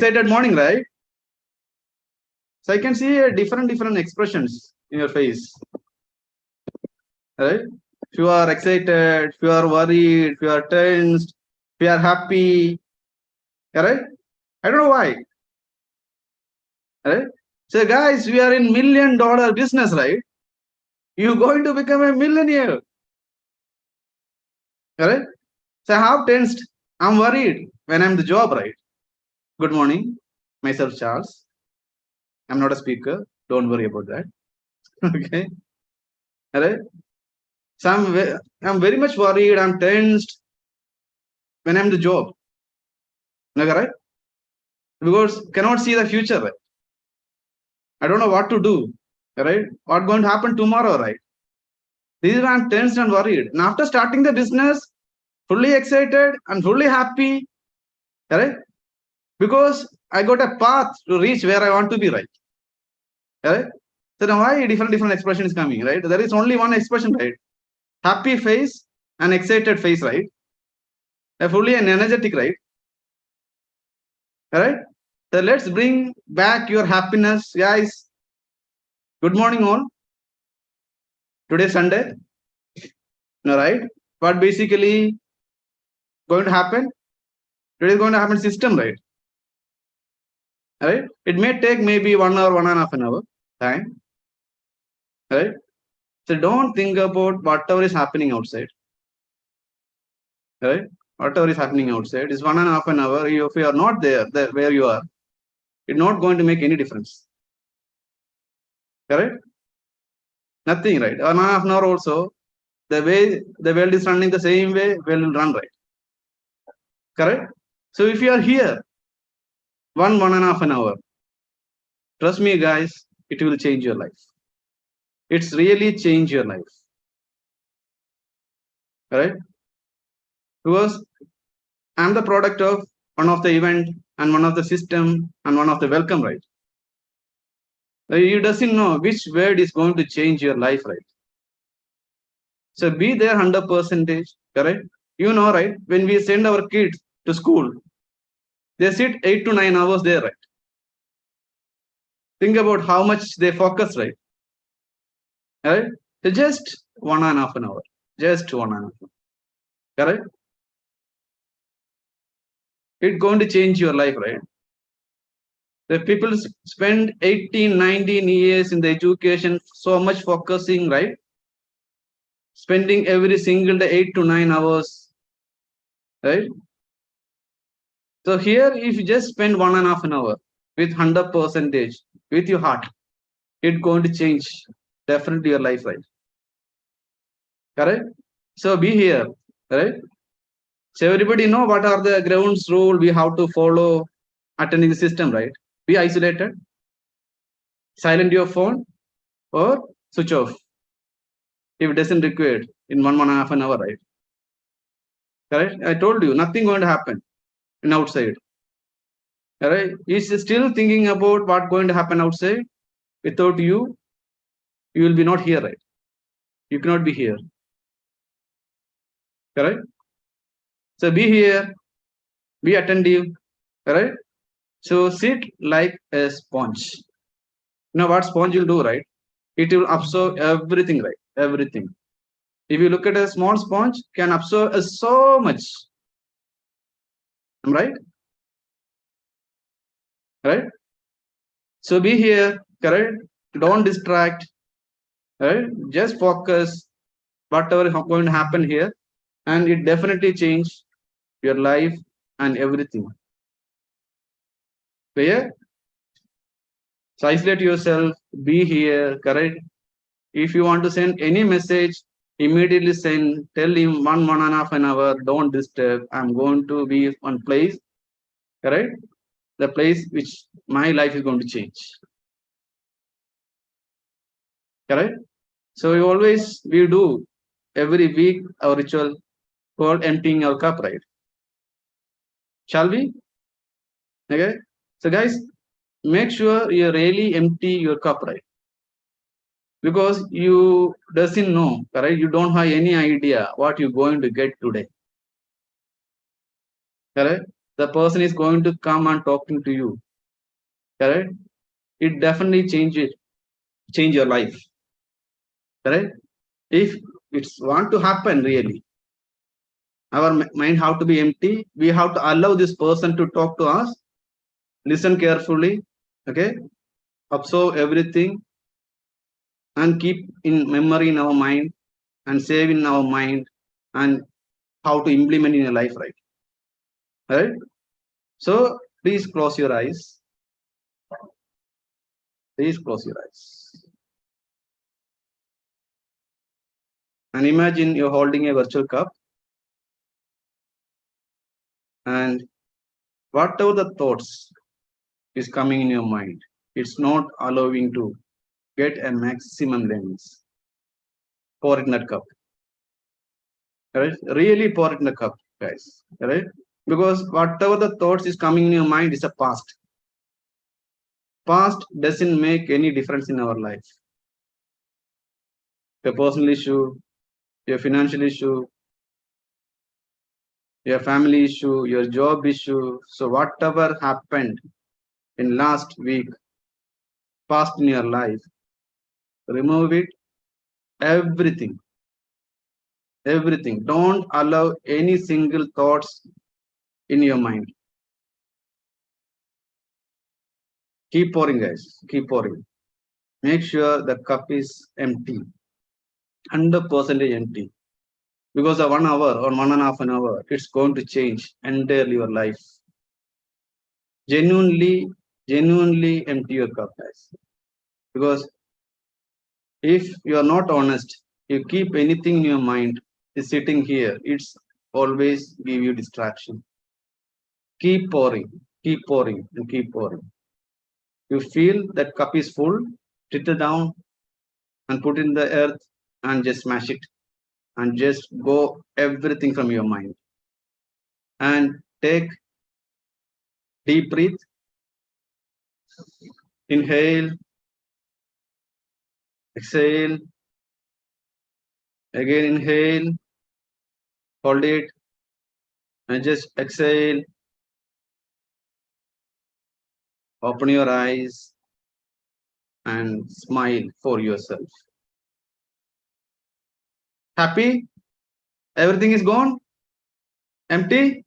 excited morning, right? So I can see different expressions in your face, right? If you are excited, if you are worried, if you are tensed, if you are happy, right? I don't know why, right? So guys, we are in $1 million business, right? You're going to become a millionaire, right? So how tensed? I'm worried when I'm the job, right? Good morning, myself Charles. I'm not a speaker. Don't worry about that. Okay, right? So I'm very much worried. I'm tensed when I'm the job, okay, right? Because cannot see the future, right? I don't know what to do, right? What going to happen tomorrow, right? This is why I'm tensed and worried. And after starting the business, fully excited and fully happy, right? Because I got a path to reach where I want to be, right? Right? So now why different expression is coming, right? There is only one expression, right? Happy face and excited face, right? Fully and energetic, right? All right. So let's bring back your happiness, guys. Good morning, all. Today Sunday. All right. What basically going to happen? Today is going to happen system, right? All right. It may take maybe 1 hour, 1.5 hour time. All right. So don't think about whatever is happening outside. All right. Whatever is happening outside is 1.5 hour. If you are not there where you are, it's not going to make any difference. Correct? Nothing, right? 1.5 hour also, the way the world is running the same way, world will run, right? Correct? So if you are here, 1.5 hour, trust me, guys, it will change your life. It's really change your life. Right? Because I'm the product of one of the event and one of the system and one of the welcome, right? You doesn't know which word is going to change your life, right? So be there 100%, correct? You know, right? When we send our kids to school, they sit 8 to 9 hours there, right? Think about how much they focus, right? Right? So just 1.5 hour, just 1.5 hour, correct? It's going to change your life, right? The people spend 18, 19 years in the education, so much focusing, right? Spending every single day 8 to 9 hours, right? So here, if you just spend 1.5 hour with 100% with your heart, it's going to change definitely your life, right? Correct? So be here, right? So everybody know what are the grounds rule we have to follow attending the system, right? Be isolated, silent your phone, or switch off if it doesn't require in 1.5 hour, right? Correct? I told you nothing going to happen in outside. All right? He's still thinking about what going to happen outside. Without you, you will be not here, right? You cannot be here. Correct? So be here, be attentive, correct? So sit like a sponge. You know what sponge will do, right? It will absorb everything, right? Everything. If you look at a small sponge, can absorb so much. Right? Right? So be here, correct? Don't distract, right? Just focus whatever is going to happen here, and it definitely change your life and everything. Clear? So isolate yourself, be here, correct? If you want to send any message, immediately send, tell him 1.5 hour, don't disturb. I'm going to be one place, correct? The place which my life is going to change. Correct? So we do every week our ritual called emptying our cup, right? Shall we? Okay. So guys, make sure you really empty your cup, right? Because you doesn't know, correct? You don't have any idea what you're going to get today. Correct? the person is going to come and talking to you, correct? It definitely change your life, correct? If it's want to happen really, our mind have to be empty. We have to allow this person to talk to us, listen carefully, okay, observe everything, and keep in memory in our mind, and save in our mind, and how to implement in your life, right? So please close your eyes. Please close your eyes and imagine you're holding a virtual cup, and whatever the thoughts is coming in your mind, it's not allowing to get a maximum length. Pour it in that cup, right? Really pour it in the cup, guys, right? Because whatever the thoughts is coming in your mind is a past. Past doesn't make any difference in our life. Your personal issue, your financial issue, your family issue, your job issue. So whatever happened in last week, past in your life, remove it, everything, everything. Don't allow any single thoughts in your mind. Keep pouring, guys. Keep pouring. Make sure the cup is empty, 100% empty. Because of 1 hour or 1.5 hour, it's going to change entirely your life. Genuinely empty your cup, guys. Because if you are not honest, you keep anything in your mind is sitting here, it's always give you distraction. Keep pouring, and keep pouring. You feel that cup is full, trickle down and put in the earth and just smash it and just go everything from your mind. And take deep breath, inhale, exhale, again inhale, hold it, and just exhale. Open your eyes and smile for yourself. Happy? Everything is gone? Empty?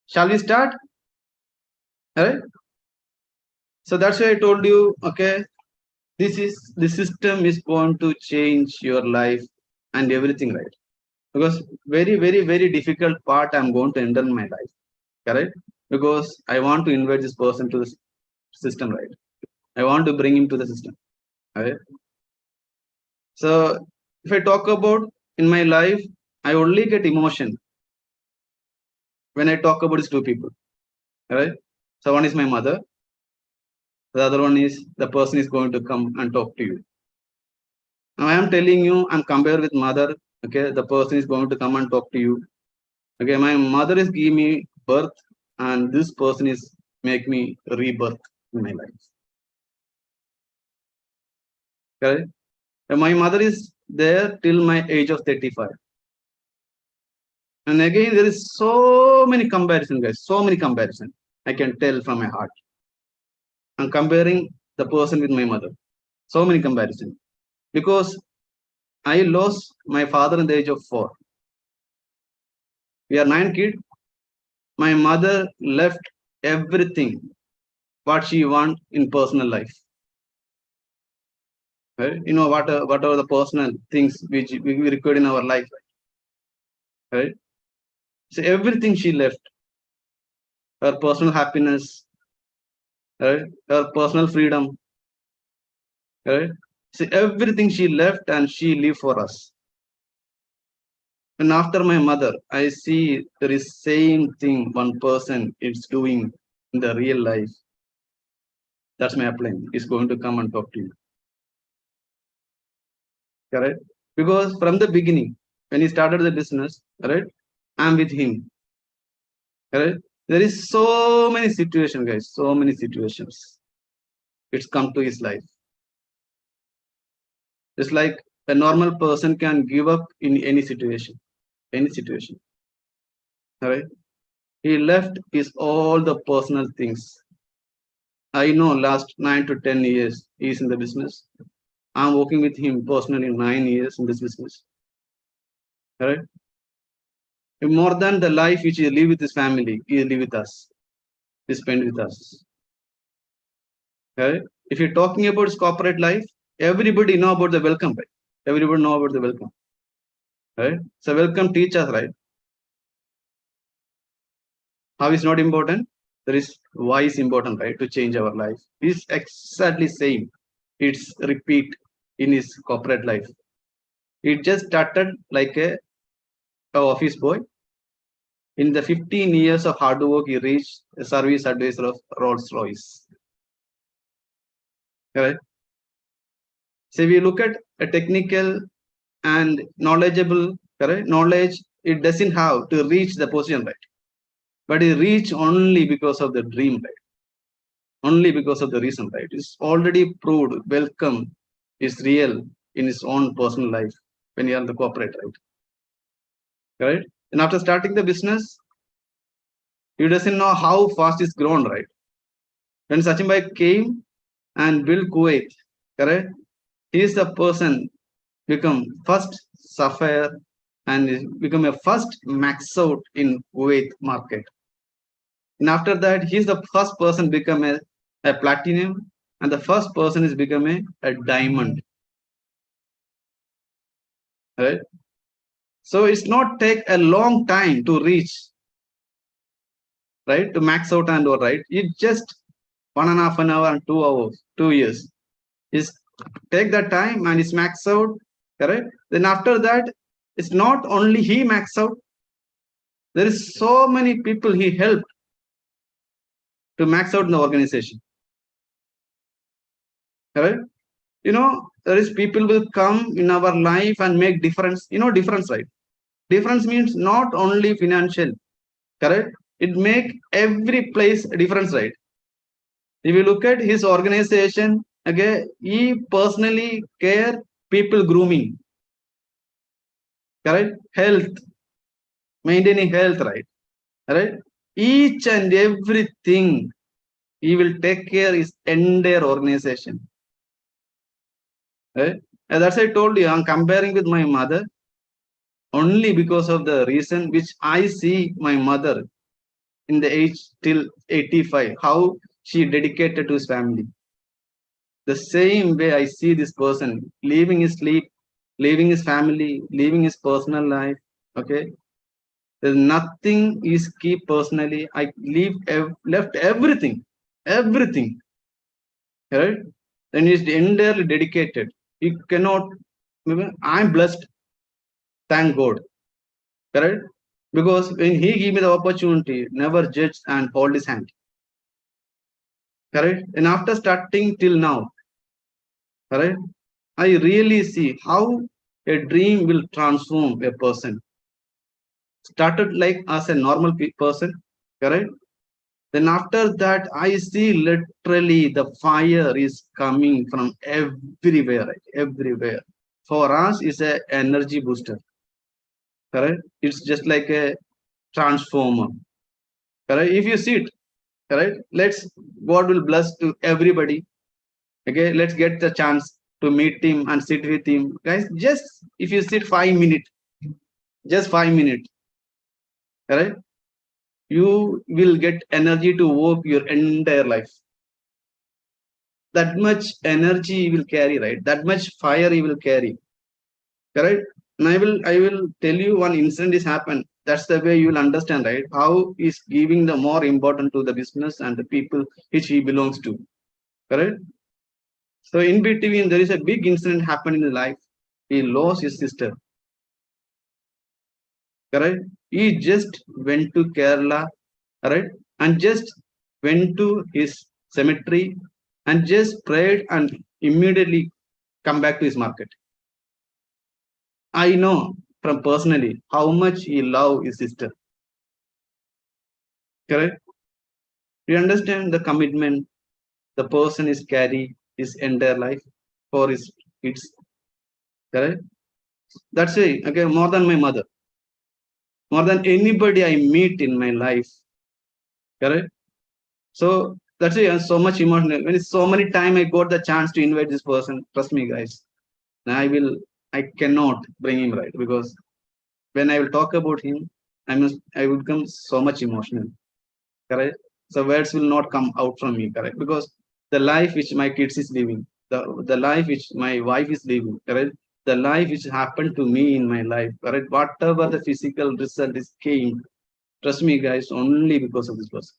Shall we start? All right. So that's why I told you, okay, the system is going to change your life and everything, right? Because very difficult part I'm going to enter in my life, correct? Because I want to invite this person to the system, right? I want to bring him to the system. Right? So if I talk about in my life, I only get emotion when I talk about these two people. Right? So one is my mother, the other one is the person is going to come and talk to you. Now I am telling you, I'm compared with mother. Okay, the person is going to come and talk to you. Okay, my mother is giving me birth, and this person is make me rebirth in my life. Correct? And my mother is there till my age of 35. And again, there is so many comparison, guys. So many comparison. I can tell from my heart. I'm comparing the person with my mother. So many comparison. Because I lost my father in the age of 4. We are 9 kids. My mother left everything what she want in personal life. Right? You know what are the personal things which we record in our life. Right? So everything she left. Her personal happiness, right? Her personal freedom, right? So everything she left and she lived for us. And after my mother, I see there is same thing one person is doing in the real life. That's my plan. Is going to come and talk to you. Correct? Because from the beginning, when he started the business, right? I'm with him. Correct? There is so many situations, guys. So many situations. It's come to his life. It's like a normal person can give up in any situation. All right. He left his all the personal things. I know last 9 to 10 years he's in the business. I'm working with him personally 9 years in this business. Right? More than the life which he live with his family, he live with us. He spend with us. Right? If you're talking about his corporate life, everybody know about the welcome, right? Everybody know about the welcome. Right? So welcome teach us, right? How is not important? There is why is important, right? To change our life. It's exactly same. It's repeat in his corporate life. It just started like a office boy. In the 15 years of hard work, he reached a service advisor of Rolls Royce. Correct? So we look at a technical and knowledgeable, correct? Knowledge, it doesn't have to reach the position, right? But it reach only because of the dream, right? Only because of the reason, right? It's already proved welcome is real in his own personal life when you are in the corporate, right? Correct? And after starting the business, he doesn't know how fast it's grown, right? When Sachin Bhai came and built Kuwait, correct? He is the person become first sapphire and become a first max out in Kuwait market. And after that, he's the first person become a platinum, and the first person is become a diamond. Right? So it's not take a long time to reach, right? To max out and all right. It just 1.5 an hour and 2 hours, 2 years. Is take that time and it's max out, correct? Then after that, it's not only he max out. There is so many people he helped to max out in the organization. Correct? You know, there is people will come in our life and make difference. You know, difference, right? Difference means not only financial, correct? It make every place a difference, right? If you look at his organization, okay, he personally care people grooming, correct? Health, maintaining health, right? Right? Each and everything he will take care his entire organization. Right? And that's why I told you I'm comparing with my mother only because of the reason which I see my mother in the age till 85, how she dedicated to his family. The same way I see this person leaving his sleep, leaving his family, leaving his personal life. Okay. There's nothing is key personally. I left everything, everything. Right? Then he's entirely dedicated. He cannot. I'm blessed. Thank God. Correct? Because when he gave me the opportunity, never judge and hold his hand. Correct? And after starting till now, correct? I really see how a dream will transform a person. Started like as a normal person, correct? Then after that, I see literally the fire is coming from everywhere, right? Everywhere. For us, is a energy booster, correct? It's just like a transformer, correct? If you see it, correct? God will bless to everybody. Okay, let's get the chance to meet him and sit with him, guys. Just if you sit 5 minutes, just 5 minutes, correct? You will get energy to work your entire life. That much energy he will carry, right? That much fire he will carry, correct? And I will tell you one incident is happened. That's the way you will understand, right? How is giving the more important to the business and the people which he belongs to, correct? So in between, there is a big incident happened in his life. He lost his sister, correct? He just went to Kerala, correct? And just went to his cemetery and just prayed and immediately come back to his market. I know from personally how much he loved his sister. Correct? You understand the commitment the person is carry his entire life for his kids. Correct? That's why, okay, more than my mother, more than anybody I meet in my life. Correct? So that's it. I'm so much emotional. When it's so many time I got the chance to invite this person, trust me, guys. I cannot bring him right because when I will talk about him, I will become so much emotional. Correct? So words will not come out from me, correct? Because the life which my kids is living, the life which my wife is living, correct? The life which happened to me in my life, correct? Whatever the physical result is came, trust me, guys, only because of this person.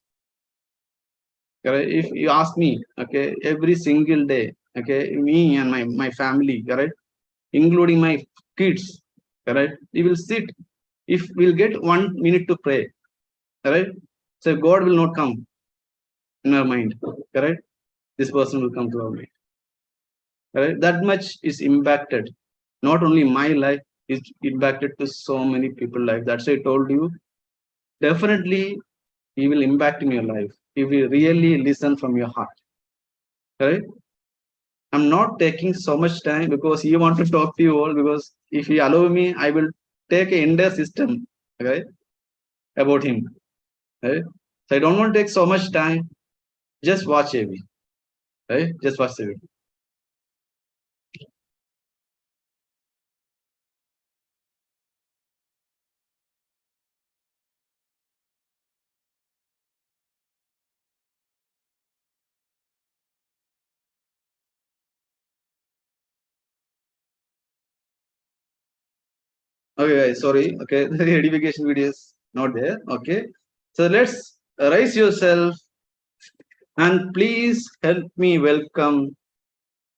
Correct? If you ask me, okay, every single day, okay, me and my family, correct, including my kids, correct, we will sit. If we'll get 1 minute to pray, correct, so God will not come in our mind, correct, this person will come to our mind, correct. That much is impacted, not only my life, is impacted to so many people life. That's why I told you, definitely he will impact in your life if you really listen from your heart, correct. I'm not taking so much time because he want to talk to you all, because if he allow me, I will take an entire system, right, about him, right. So I don't want to take so much time. Just watch AV, right? Just watch the video. Okay, guys, sorry. Okay, the edification video is not there. Okay, so let's raise yourself and please help me welcome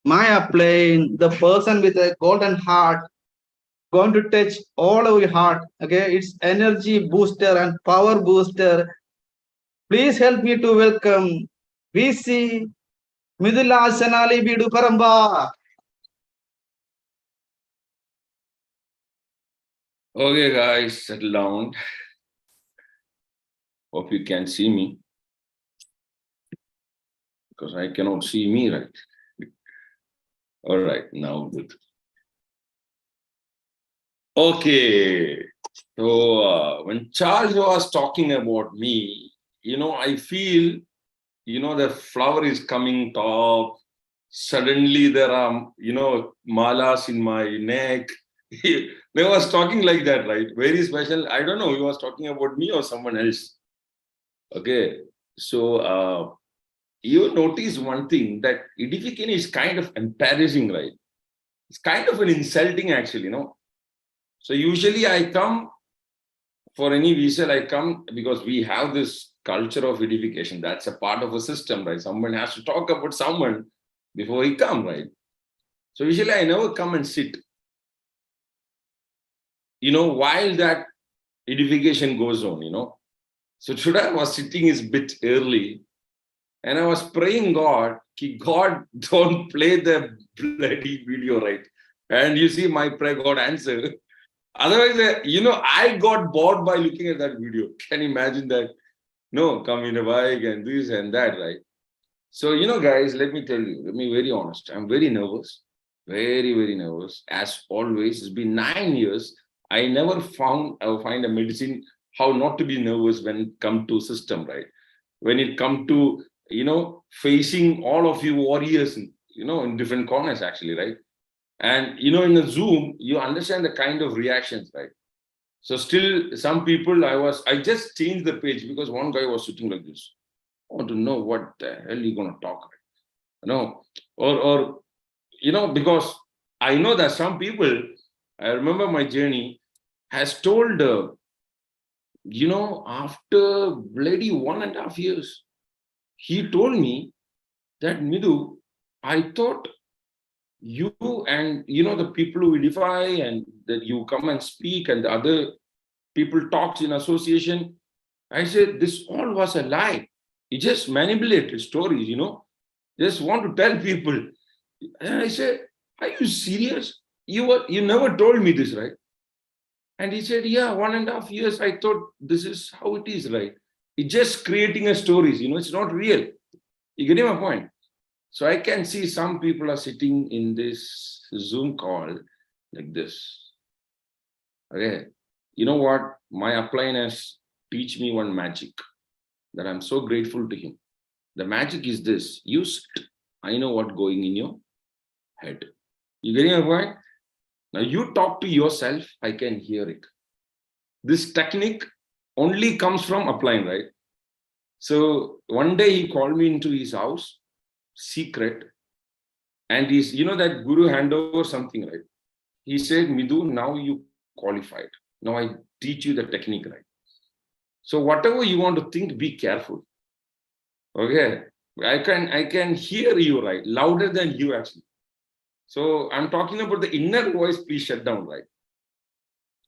my upline, the person with a golden heart, going to touch all of your heart. Okay, it's energy booster and power booster. Please help me to welcome VC Midhulaj Sanali Bidu Paramba. Okay, guys, settle down. Hope you can see me because I cannot see me right. All right, now good. Okay, so when Charles was talking about me, I feel, the flower is coming top. Suddenly there are, malas in my neck. They was talking like that, right? Very special. I don't know, he was talking about me or someone else. Okay, so you notice one thing, that edification is kind of embarrassing, right? It's kind of an insulting, actually. So usually I come for any visa, I come because we have this culture of edification. That's a part of a system, right? Someone has to talk about someone before he come, right? So usually I never come and sit. While that edification goes on. So today I was sitting is bit early, and I was praying God, God, don't play the bloody video, right? And you see my prayer God answer. Otherwise, I got bored by looking at that video. Can you imagine that? No, come in a bike and this and that, right? So, guys, let me tell you, let me be very honest. I'm very nervous, very, very nervous. As always, it's been 9 years. I never find a medicine how not to be nervous when it come to system, right? When it come to, facing all of you warriors, in different corners, actually, right? And, in the Zoom, you understand the kind of reactions, right? So still some people, I just changed the page because one guy was sitting like this. I want to know what the hell you going to talk, or because I know that some people, I remember my journey, has told, after bloody 1.5 years, he told me that, Midhu, I thought you and, the people who edify and that you come and speak and the other people talks in association. I said, this all was a lie. You just manipulated stories, just want to tell people. And I said, are you serious? You never told me this, right? And he said, yeah, 1.5 years, I thought this is how it is, right? It's just creating a stories, it's not real. You getting my point? So I can see some people are sitting in this Zoom call like this. Okay. You know what? My upline has teach me one magic. that I'm so grateful to him. The magic is this. You sit, I know what going in your head. You getting my point? Now you talk to yourself, I can hear it. This technique only comes from applying, right? So one day he called me into his house, secret, and he's, that guru handover something, right? He said, Midhu, now you qualified. Now I teach you the technique, right? So whatever you want to think, be careful. Okay. I can hear you, right? Louder than you actually. So I'm talking about the inner voice, please shut down, right?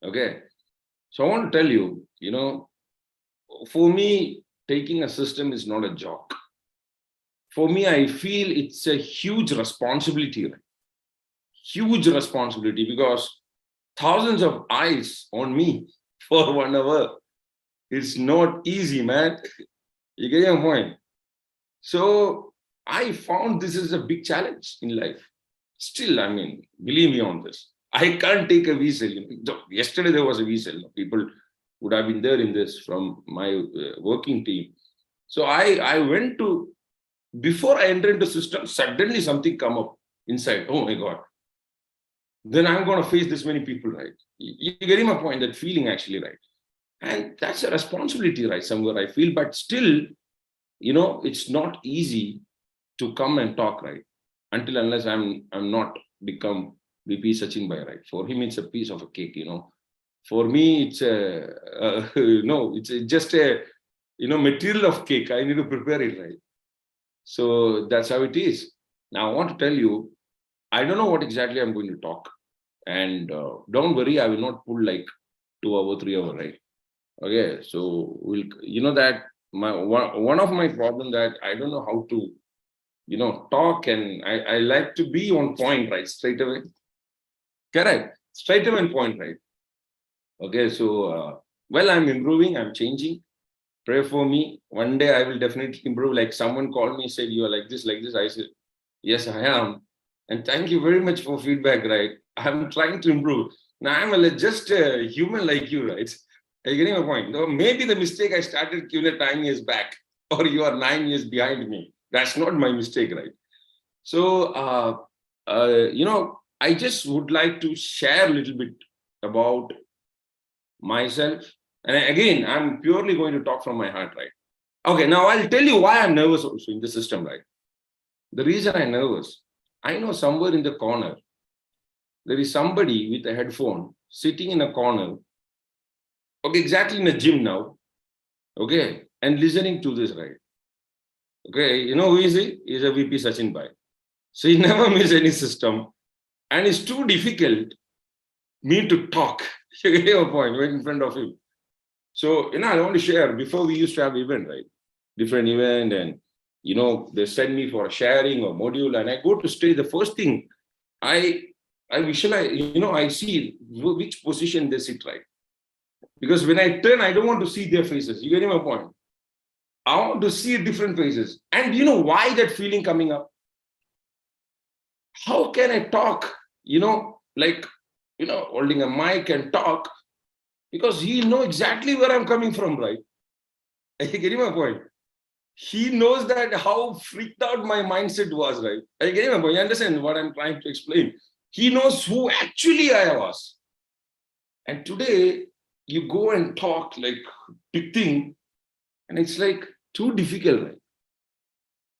Okay. So I want to tell you, for me, taking a system is not a joke. For me, I feel it's a huge responsibility, right? Huge responsibility, because thousands of eyes on me for 1 hour. It's not easy, man. You get your point? So I found this is a big challenge in life. Still, I mean, believe me on this. I can't take a vessel. Yesterday there was a vessel. People would have been there in this from my working team. So I went to, before I entered into system, suddenly something come up inside. Oh my God. Then I'm going to face this many people, right? You getting my point? That feeling actually, right? And that's a responsibility, right? Somewhere I feel, but still, it's not easy to come and talk, right? Until unless I'm not become VP Sachin Bhai, right? For him, it's a piece of a cake, For me, it's it's just a, material of cake. I need to prepare it, right? So that's how it is. Now, I want to tell you, I don't know what exactly I'm going to talk. And don't worry, I will not pull like 2 hour, 3 hour, right? Okay, so that one of my problem that I don't know how to, talk, and I like to be on point, right? Straight away. Correct. Straight away on point, right? Okay, so, well, I'm improving, I'm changing. Pray for me. One day I will definitely improve. Like someone called me, said, you are like this. I said, yes, I am. And thank you very much for feedback, right? I'm trying to improve. Now I'm just a human like you, right? Are you getting my point? No, maybe the mistake I started 10 years back, or you are 9 years behind me. That's not my mistake, right? So, I just would like to share a little bit about myself. And again, I'm purely going to talk from my heart, right? Okay, now I'll tell you why I'm nervous also in the system, right? The reason I'm nervous, I know somewhere in the corner, there is somebody with a headphone sitting in a corner, okay, exactly in a gym now, okay, and listening to this, right? Okay, you know who is he? He's a VP Sachin Bhai. So he never miss any system, and it's too difficult me to talk. You get your point, right in front of him. So, I want to share, before we used to have event, right? Different event, and, they send me for a sharing or module, and I go to stage. The first thing I visualize, I see which position they sit, right? Because when I turn, I don't want to see their faces. You get my point? I want to see different faces. And you know why that feeling coming up? How can I talk, holding a mic and talk? Because he knows exactly where I'm coming from, right? Are you getting my point? He knows that how freaked out my mindset was, right? Are you getting my point? You understand what I'm trying to explain? He knows who actually I was. And today, you go and talk like big thing, and it's like too difficult, right?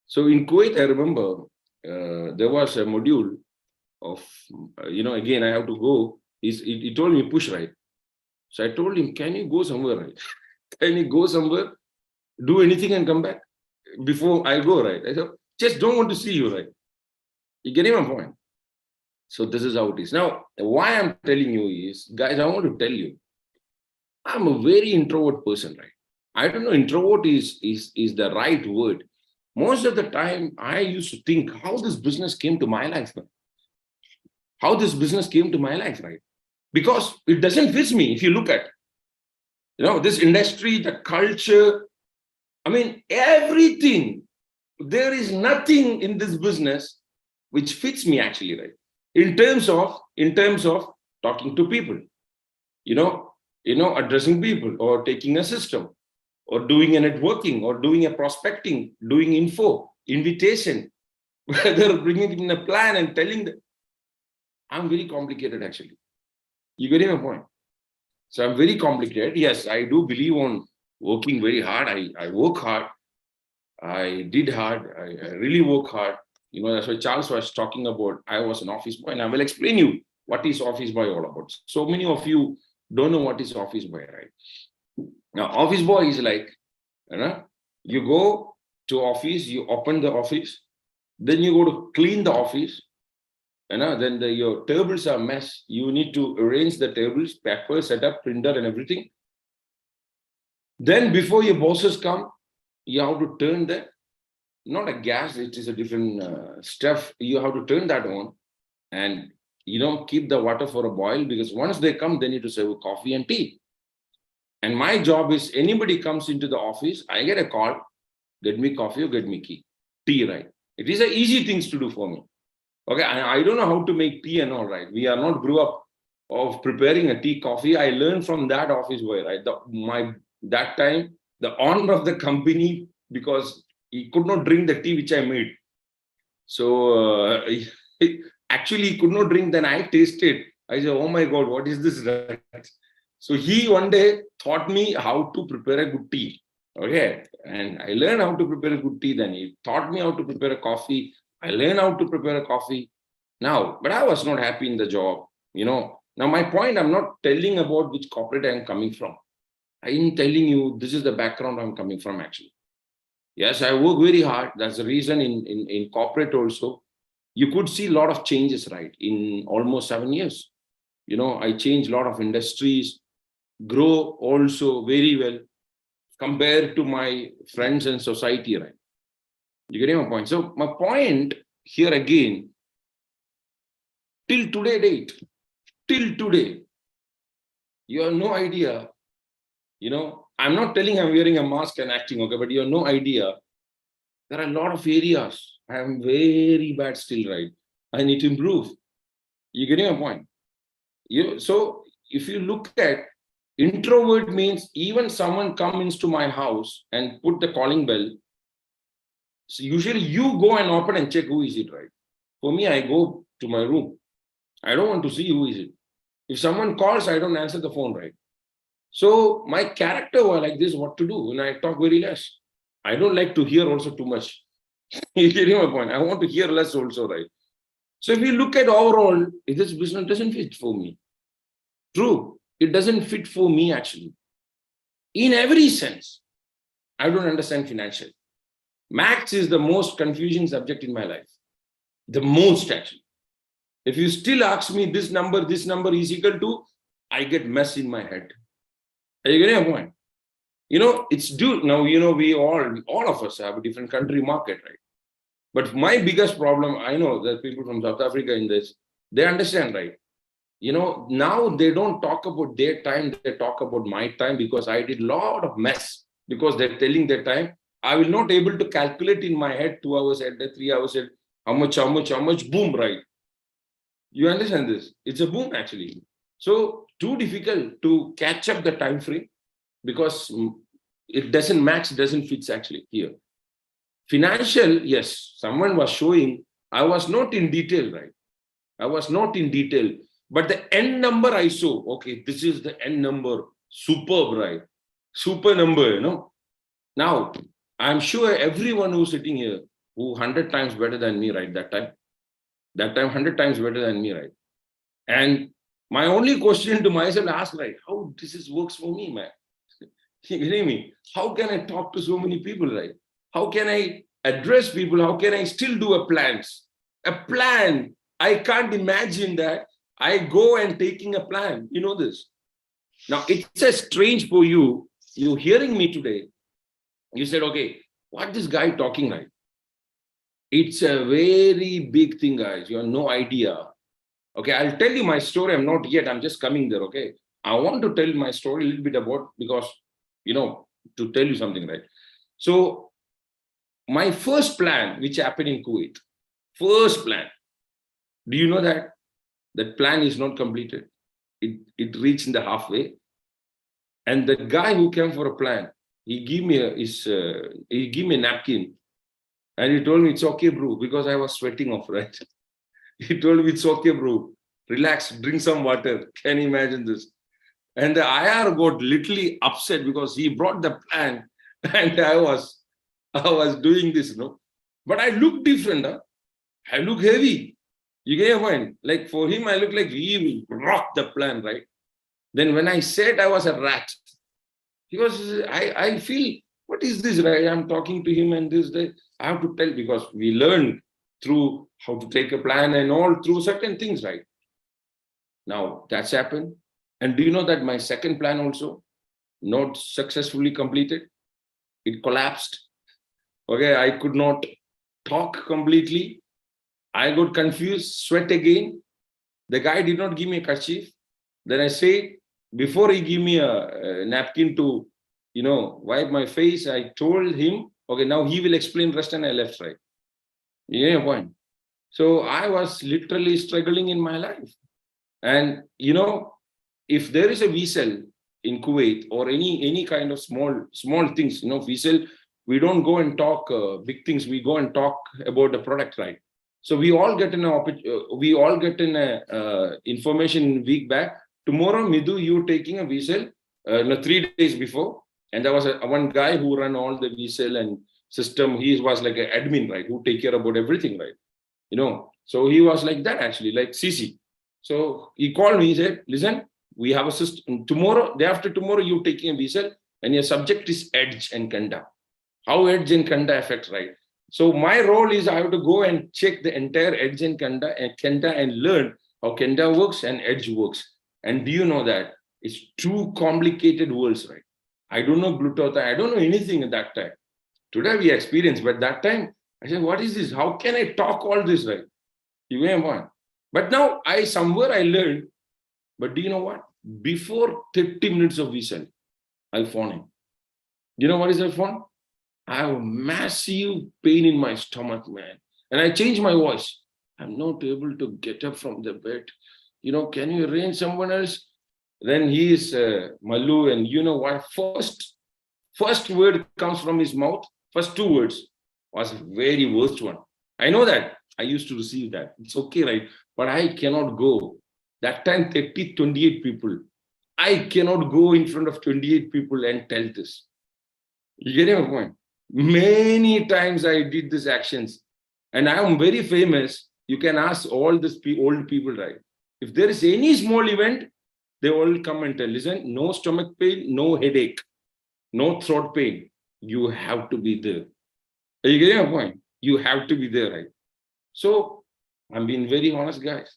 So in Kuwait, I remember there was a module of, again, I have to go. He told me push, right? So I told him, can you go somewhere, right? Can you go somewhere, do anything and come back before I go, right? I said, just don't want to see you, right? You getting my point? So this is how it is. Now, why I'm telling you is, guys, I want to tell you, I'm a very introvert person, right? I don't know, introvert is the right word. Most of the time, I used to think how this business came to my life, man. How this business came to my life, right? Because it doesn't fit me if you look at, this industry, the culture, I mean, everything. There is nothing in this business which fits me actually, right? In terms of talking to people, addressing people or taking a system. or doing a networking, or doing a prospecting, doing info, invitation, whether bringing it in a plan and telling them. I'm very complicated actually. You getting my point? So I'm very complicated. Yes, I do believe on working very hard. I work hard. I did hard. I really work hard. That's why Charles was talking about I was an office boy, and I will explain you what is office boy all about. So many of you don't know what is office boy, right? Now, office boy is like, you go to office, you open the office, then you go to clean the office, then your tables are mess. You need to arrange the tables, paper, setup, printer, and everything. Then before your bosses come, you have to turn the, not a gas, it is a different stuff. You have to turn that on and, keep the water for a boil, because once they come, they need to serve coffee and tea. And my job is, anybody comes into the office, I get a call, get me coffee or get me tea, right? It is a easy things to do for me. Okay, I don't know how to make tea and all, right? We are not grew up of preparing a tea, coffee. I learned from that office boy, right? That time, the owner of the company, because he could not drink the tea which I made. So actually he could not drink. Then I tasted. I said, oh my God, what is this? Right? So he one day taught me how to prepare a good tea. Okay. And I learned how to prepare a good tea. Then he taught me how to prepare a coffee. I learned how to prepare a coffee. Now, but I was not happy in the job. Now my point, I'm not telling about which corporate I'm coming from. I'm telling you, this is the background I'm coming from actually. Yes, I work very hard. That's the reason in corporate also, you could see a lot of changes, right? In almost 7 years. I changed a lot of industries, grow also very well compared to my friends and society, right? You getting my point? So my point here again, till today, you have no idea. I'm not telling I'm wearing a mask and acting, okay, but you have no idea. There are a lot of areas I am very bad still, right? I need to improve. You getting my point? So if you look at introvert means even someone comes into my house and put the calling bell. So usually you go and open and check who is it, right? For me, I go to my room. I don't want to see who is it. If someone calls, I don't answer the phone, right? So my character was like this, what to do? And I talk very less. I don't like to hear also too much. You getting my point? I want to hear less also, right? So if you look at overall, this business doesn't fit for me. True, it doesn't fit for me actually. In every sense, I don't understand financial. Maths is the most confusing subject in my life. The most actually. If you still ask me this number is equal to, I get mess in my head. Are you getting a point? It's due now, we all of us have a different country market, right? But my biggest problem, I know that people from South Africa in this, they understand, right? Now they don't talk about their time, they talk about my time, because I did a lot of mess, because they're telling their time. I will not able to calculate in my head 2 hours at 3 hours at how much, boom, right? You understand this? It's a boom actually. So too difficult to catch up the time frame, because it doesn't match, doesn't fit actually here. Financial, yes, someone was showing, I was not in detail, right? I was not in detail, but the end number I saw, okay, this is the end number, superb, right? Super number, Now, I'm sure everyone who's sitting here, who 100 times better than me, right? That time 100 times better than me, right? And my only question to myself, ask, like, how this works for me, man? You getting me? How can I talk to so many people, right? How can I address people? How can I still do a plans? A plan. I can't imagine that I go and taking a plan. You know this. Now, it's a strange for you. You hearing me today. You said, okay, what this guy talking, right? It's a very big thing, guys. You have no idea. Okay, I'll tell you my story. I'm not yet. I'm just coming there, okay? I want to tell my story a little bit about, because, to tell you something, right? So my first plan, which happened in Kuwait, first plan, do you know that that plan is not completed? It reached in the halfway. And the guy who came for a plan, he gave me a napkin, and he told me, it's okay, bro, because I was sweating off, right? He told me, it's okay, bro. Relax, drink some water. Can you imagine this? And the IR got literally upset because he brought the plan and I was doing this, But I look different, huh? I look heavy. You get your point? Like for him, I look like he will rock the plan, right? Then when I said I was a rat, because I feel, what is this, right? I'm talking to him and this, that. I have to tell, because we learn through how to take a plan and all through certain things, right? Now that's happened. And do you know that my second plan also not successfully completed? It collapsed. Okay, I could not talk completely. I got confused, sweat again. The guy did not give me a kerchief. Then I say, before he give me a napkin to, wipe my face, I told him, okay, now he will explain rest, and I left, right? Yeah, point. So I was literally struggling in my life. And, if there is a vessel in Kuwait or any kind of small things, vessel, we don't go and talk big things. We go and talk about the product, right? So we all get an information week back. Tomorrow, Midhu, you taking a vessel 3 days before, and there was one guy who ran all the vessel and system. He was like an admin, right, who take care about everything, right? So he was like that, actually, like CC. So he called me. He said, "Listen, we have a system. Tomorrow, day after tomorrow, you taking a vessel, and your subject is edge and kanda. How edge and kanda affect, right? So my role is I have to go and check the entire edge and kanda and learn how kanda works and edge works. And do you know that it's two complicated worlds, right? I don't know Bluetooth. I don't know anything at that time. Today we experience, but that time I said, what is this? How can I talk all this, right? You may want. But now somewhere I learned. But do you know what? Before 30 minutes of vessel, I phone him. You know what is that phone? I have a massive pain in my stomach, man. And I changed my voice. I'm not able to get up from the bed. Can you arrange someone else? Then he is Malu, and you know what? First word comes from his mouth. First two words was the very worst one. I know that. I used to receive that. It's okay, right? But I cannot go. That time, 28 people. I cannot go in front of 28 people and tell this. You get my point? Many times I did these actions, and I am very famous. You can ask all these old people, right? If there is any small event, they all come and tell, listen, no stomach pain, no headache, no throat pain. You have to be there. Are you getting my point? You have to be there, right? So I'm being very honest, guys.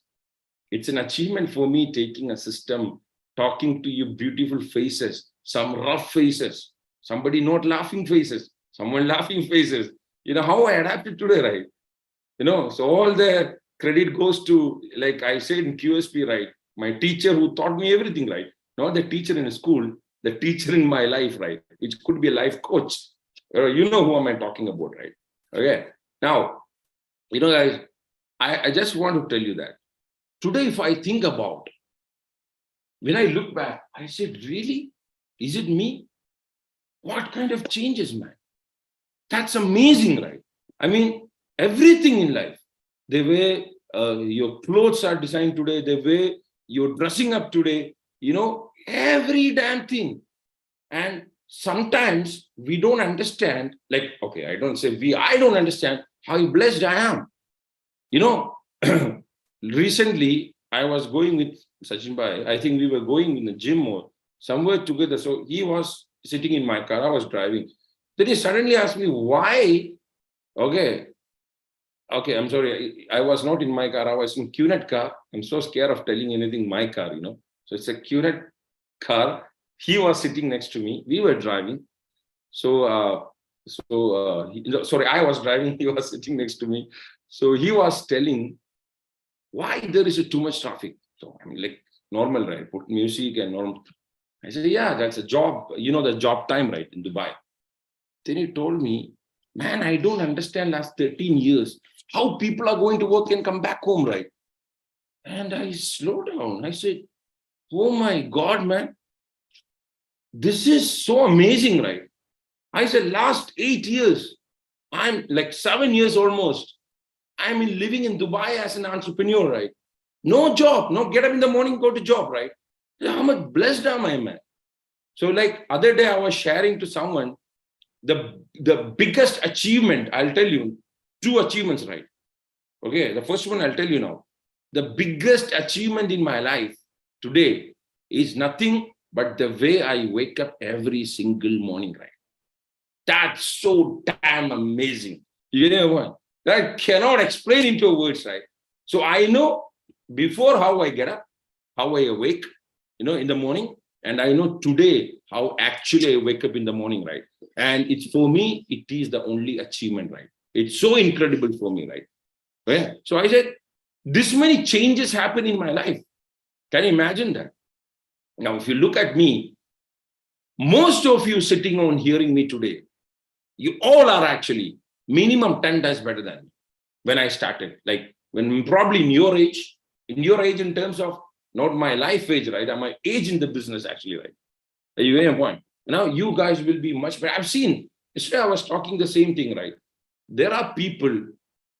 It's an achievement for me taking a system, talking to you beautiful faces, some rough faces, somebody not laughing faces, someone laughing faces. How I adapted today, right? So all the credit goes to, like I said in QSP, right? My teacher who taught me everything, right? Not the teacher in school, the teacher in my life, right? Which could be a life coach. You know who am I talking about, right? Okay. Now, guys, I just want to tell you that today, if I think about, when I look back, I said, really? Is it me? What kind of changes, man? That's amazing, right? I mean, everything in life, the way your clothes are designed today, the way you're dressing up today, every damn thing. And sometimes we don't understand, like, okay, I don't understand how blessed I am. Recently, I was going with Sachin Bhai. I think we were going in the gym or somewhere together. So he was sitting in my car. I was driving. Then he suddenly asked me, why? Okay, I'm sorry. I was not in my car. I was in QNET car. I'm so scared of telling anything my car, So it's a QNET car. He was sitting next to me. We were driving. Sorry, I was driving. He was sitting next to me. So he was telling why there is too much traffic. So I mean, like normal, right? Put music and normal. I said, yeah, that's a job. The job time, right, in Dubai. Then he told me, man, I don't understand last 13 years how people are going to work and come back home, right? And I slowed down. I said, oh my God, man, this is so amazing, right? I said, last 8 years, I'm like 7 years almost. I'm living in Dubai as an entrepreneur, right? No job, no get up in the morning, go to job, right? How much blessed am I, man? So like other day I was sharing to someone the biggest achievement, I'll tell you, 2 achievements, right? Okay, the first one I'll tell you now. The biggest achievement in my life today is nothing but the way I wake up every single morning, right? That's so damn amazing. You know what? That cannot explain into words, right? So I know before how I get up, how I awake, in the morning, and I know today how actually I wake up in the morning, right? And it's for me, it is the only achievement, right? It's so incredible for me, right? Yeah. So I said, this many changes happen in my life. Can you imagine that? Now, if you look at me, most of you sitting on hearing me today, you all are actually minimum 10 times better than me when I started. Like when probably in your age in terms of not my life age, right? My age in the business actually, right? You get a point. Now you guys will be much better. I've seen, yesterday I was talking the same thing, right? There are people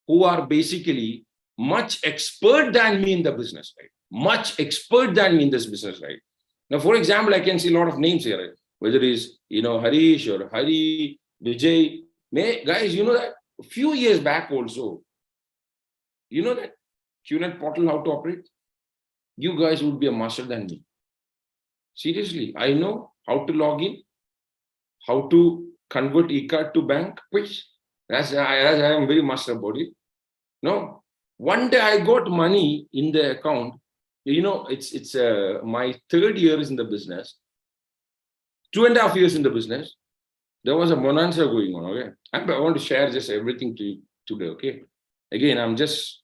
who are basically much expert than me in the business, right? Much expert than me in this business, right? Now, for example, I can see a lot of names here, right? Whether it is, Harish or Hari, Vijay. Guys, you know that a few years back also, you know that QNet portal, how to operate? You guys would be a master than me. Seriously, I know how to log in, how to convert e-card to bank, which I am very master about it. No, one day I got money in the account. It's my 3rd year is in the business, 2.5 years in the business. There was a bonanza going on. Okay, I want to share just everything to you today. Okay, again, I'm just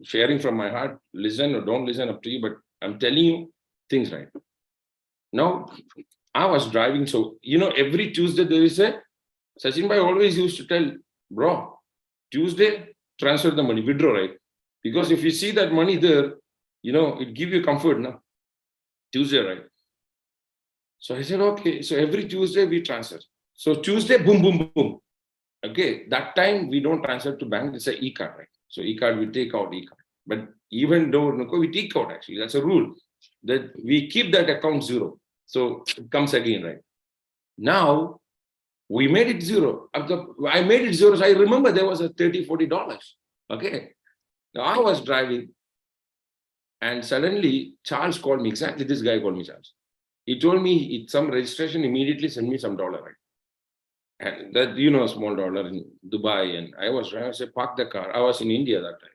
sharing from my heart. Listen or don't listen, up to you. But I'm telling you things, right? Now, I was driving. So, every Tuesday there is a, Sachin Bhai always used to tell, bro, Tuesday, transfer the money, withdraw, right? Because if you see that money there, it give you comfort, no? Tuesday, right? So I said, okay. So every Tuesday we transfer. So Tuesday, boom, boom, boom. Okay, that time we don't transfer to bank, it's an e-card, right? So e-card, we take out e-card. But even though we take out actually, that's a rule that we keep that account zero. So it comes again, right? Now we made it zero. I made it zero. So I remember there was a $30, $40. Okay. Now I was driving and suddenly Charles called me. Exactly this guy called me, Charles. He told me it's some registration, immediately send me some dollar, right? And that, small dollar in Dubai. And I was driving, I said, park the car. I was in India that time.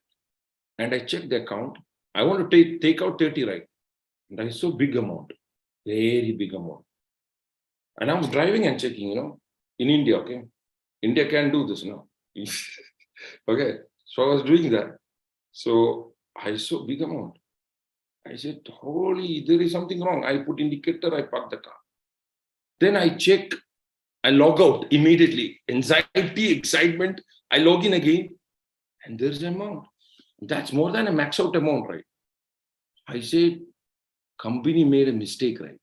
And I checked the account. I want to take out 30, right? And I saw big amount, very big amount. And I was driving and checking, in India, okay? India can do this, no? Okay. So I was doing that. So I saw big amount. I said, holy, there is something wrong. I put indicator, I park the car. Then I check, I log out immediately. Anxiety, excitement, I log in again. And there's an amount. That's more than a max out amount, right? I said, company made a mistake, right?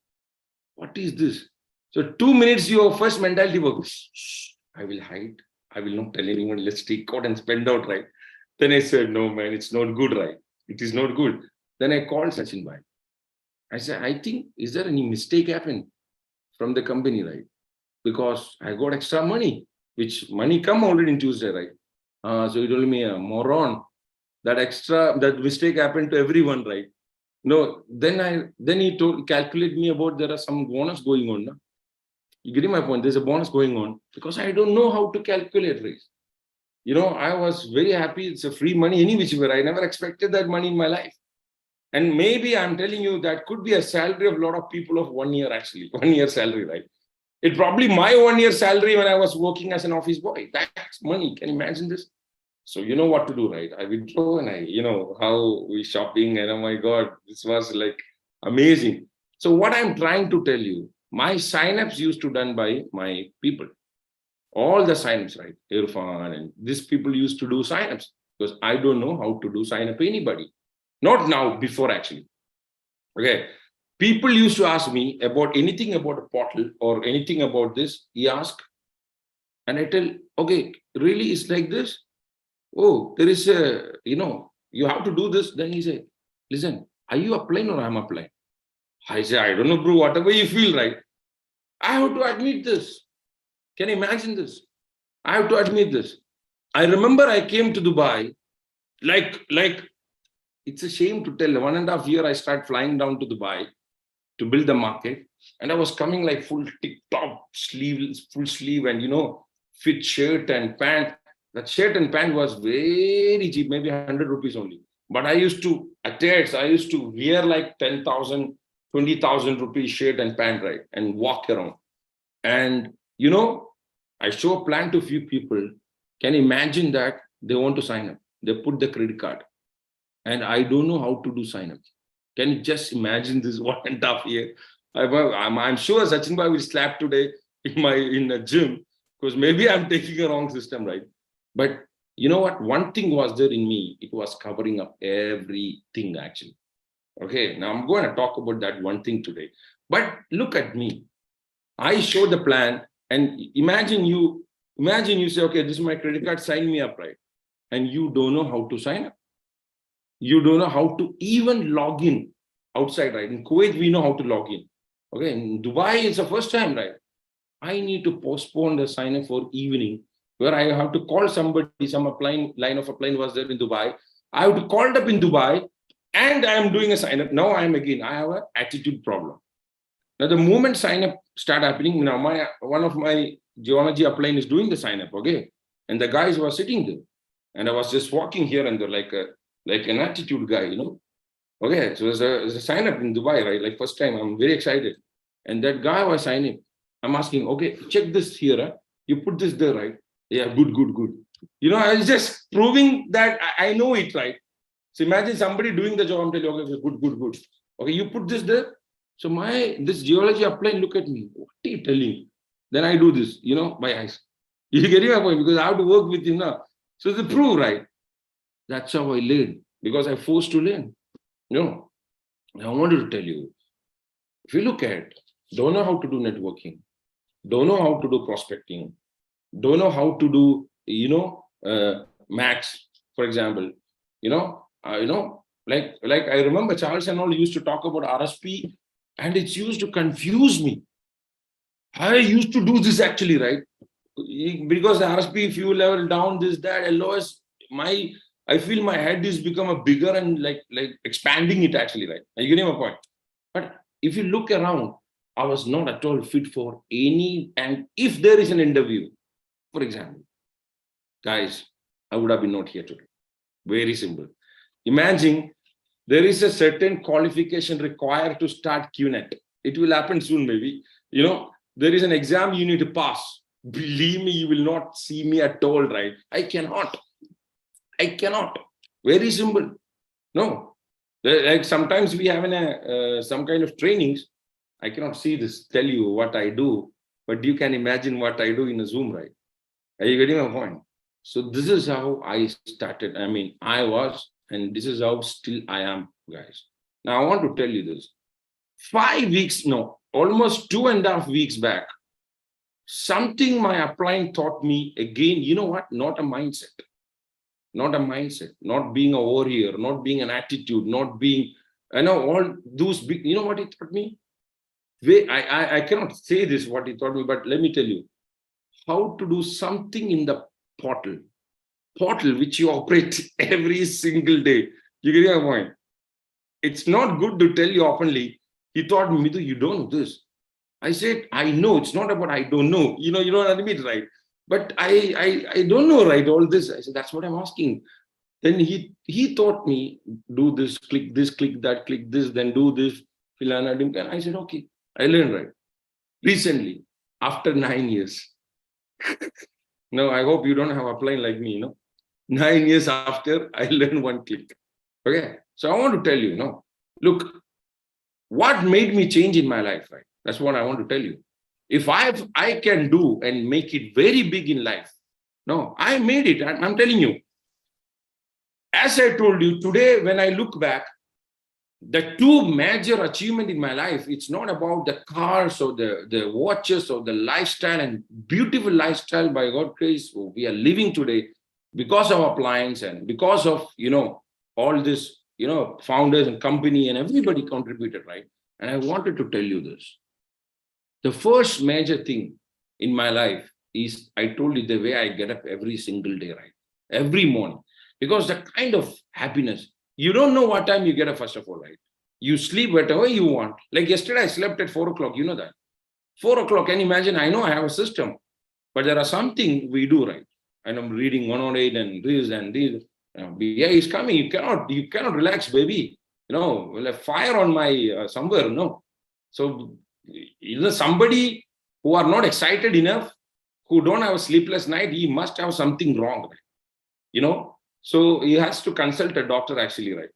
What is this? So 2 minutes, your first mentality works. Shh, I will hide. I will not tell anyone. Let's take out and spend out, right? Then I said, no, man, it's not good, right? It is not good. Then I called Sachin Bhai. I said, I think, is there any mistake happened from the company, right? Because I got extra money, which money come already in Tuesday, right? So he told me, a moron, that mistake happened to everyone, right? No, then he calculate me about there are some bonus going on. No? You getting my point? There's a bonus going on because I don't know how to calculate raise. I was very happy. It's a free money any which way. I never expected that money in my life. And maybe I'm telling you that could be a salary of a lot of people of 1 year actually, 1 year salary, right? It probably my 1 year salary when I was working as an office boy. That's money. Can you imagine this? So you know what to do, right? I withdraw and how we shopping and oh my God, this was like amazing. So what I'm trying to tell you, my signups used to done by my people. All the signups, right? Irfan and these people used to do signups because I don't know how to do sign up anybody. Not now, before actually. Okay. People used to ask me about anything about a portal or anything about this. He asked, And I tell, okay, really it's like this? Oh, there is a, you have to do this. Then he said, listen, are you applying or I'm applying? I say, I don't know, bro, whatever you feel, right? I have to admit this. Can you imagine this? I have to admit this. I remember I came to Dubai, like it's a shame to tell. 1.5 years I started flying down to Dubai to build the market. And I was coming like full tip-top sleeve, full sleeve, and fit shirt and pant. That shirt and pant was very cheap, maybe 100 rupees only. But I used to attach, I used to wear like 10,000, 20,000 rupees shirt and pant, right? And walk around. And I show a plan to a few people. Can you imagine that they want to sign up? They put the credit card. And I don't know how to do sign up. Can you just imagine this 1.5 year? I'm sure Sachin Bhai will slap today in the gym because maybe I'm taking a wrong system, right? But you know what? One thing was there in me. It was covering up everything actually. Okay, now I'm going to talk about that one thing today. But look at me. I show the plan, and imagine you say, okay, this is my credit card, sign me up, right? And you don't know how to sign up. You don't know how to even log in outside, right? In Kuwait, we know how to log in. Okay, in Dubai, it's the first time, right? I need to postpone the sign up for evening, where I have to call somebody, some line of applying was there in Dubai. I have to call it up in Dubai, and I am doing a sign up. Now I have an attitude problem. Now, the moment sign up start happening, now one of my geology upline is doing the sign up, okay? And the guys were sitting there. And I was just walking here and they're like an attitude guy, Okay, so there's a sign up in Dubai, right? Like first time, I'm very excited. And that guy was signing. I'm asking, okay, check this here. Huh? You put this there, right? Yeah, good. I was just proving that I know it, right? So imagine somebody doing the job, I'm telling you, okay, good. Okay, you put this there. So this geology upline look at me. What are you telling? Then I do this, by eyes. You get my point because I have to work with him now. So the proof, right? That's how I learn because I forced to learn. I wanted to tell you, if you look at, don't know how to do networking, don't know how to do prospecting, don't know how to do, max, for example, like I remember Charles and all used to talk about RSP, and it's used to confuse me. I used to do this actually, right? Because the RSP fuel level down, this, that, LOS, I feel my head is become a bigger and like expanding it actually, right? Are you getting my point? But if you look around, I was not at all fit for any, and if there is an interview, for example, guys, I would have been not here today. Very simple. Imagine there is a certain qualification required to start QNet. It will happen soon, maybe. There is an exam you need to pass. Believe me, you will not see me at all, right? I cannot. Very simple. No. Like sometimes we have some kind of trainings. I cannot see this, tell you what I do, but you can imagine what I do in a Zoom, right? Are you getting my point? So this is how I started. I was, and this is how still I am, guys. Now I want to tell you this. 5 weeks, no, almost 2.5 weeks back, something my upline taught me again, you know what? Not a mindset, not being a warrior, not being an attitude, not being, all those big, you know what he taught me? I cannot say this, what he taught me, but let me tell you, how to do something in the portal which you operate every single day. You get my point? It's not good to tell you openly. He taught me, Midhu, you don't know this. I said, I know. It's not about I don't know. You don't admit, right? But I don't know, right? All this. I said, that's what I'm asking. Then he taught me, do this, click that, click this, then do this. And I said, okay, I learned, right? Recently, after 9 years. No, I hope you don't have a plane like me, 9 years after, I learned one click. Okay. So I want to tell you, look, what made me change in my life, right? That's what I want to tell you. If I can do and make it very big in life, I made it. I'm telling you. As I told you, today, when I look back, the two major achievement in my life, it's not about the cars or the watches or the lifestyle and beautiful lifestyle by God's grace we are living today because of appliance and because of, all this, founders and company and everybody contributed, right? And I wanted to tell you this. The first major thing in my life is, I told you, the way I get up every single day, right? Every morning. Because the kind of happiness, you don't know what time you get up, first of all, right? You sleep whatever you want. Like yesterday, I slept at 4 o'clock. You know that. 4 o'clock, can you imagine? I know I have a system, but there are something we do, right? And I'm reading 108 and this and this. BI is coming. You cannot relax, baby. Like fire on my somewhere. No. So, somebody who are not excited enough, who don't have a sleepless night, he must have something wrong, right? So he has to consult a doctor, actually, right?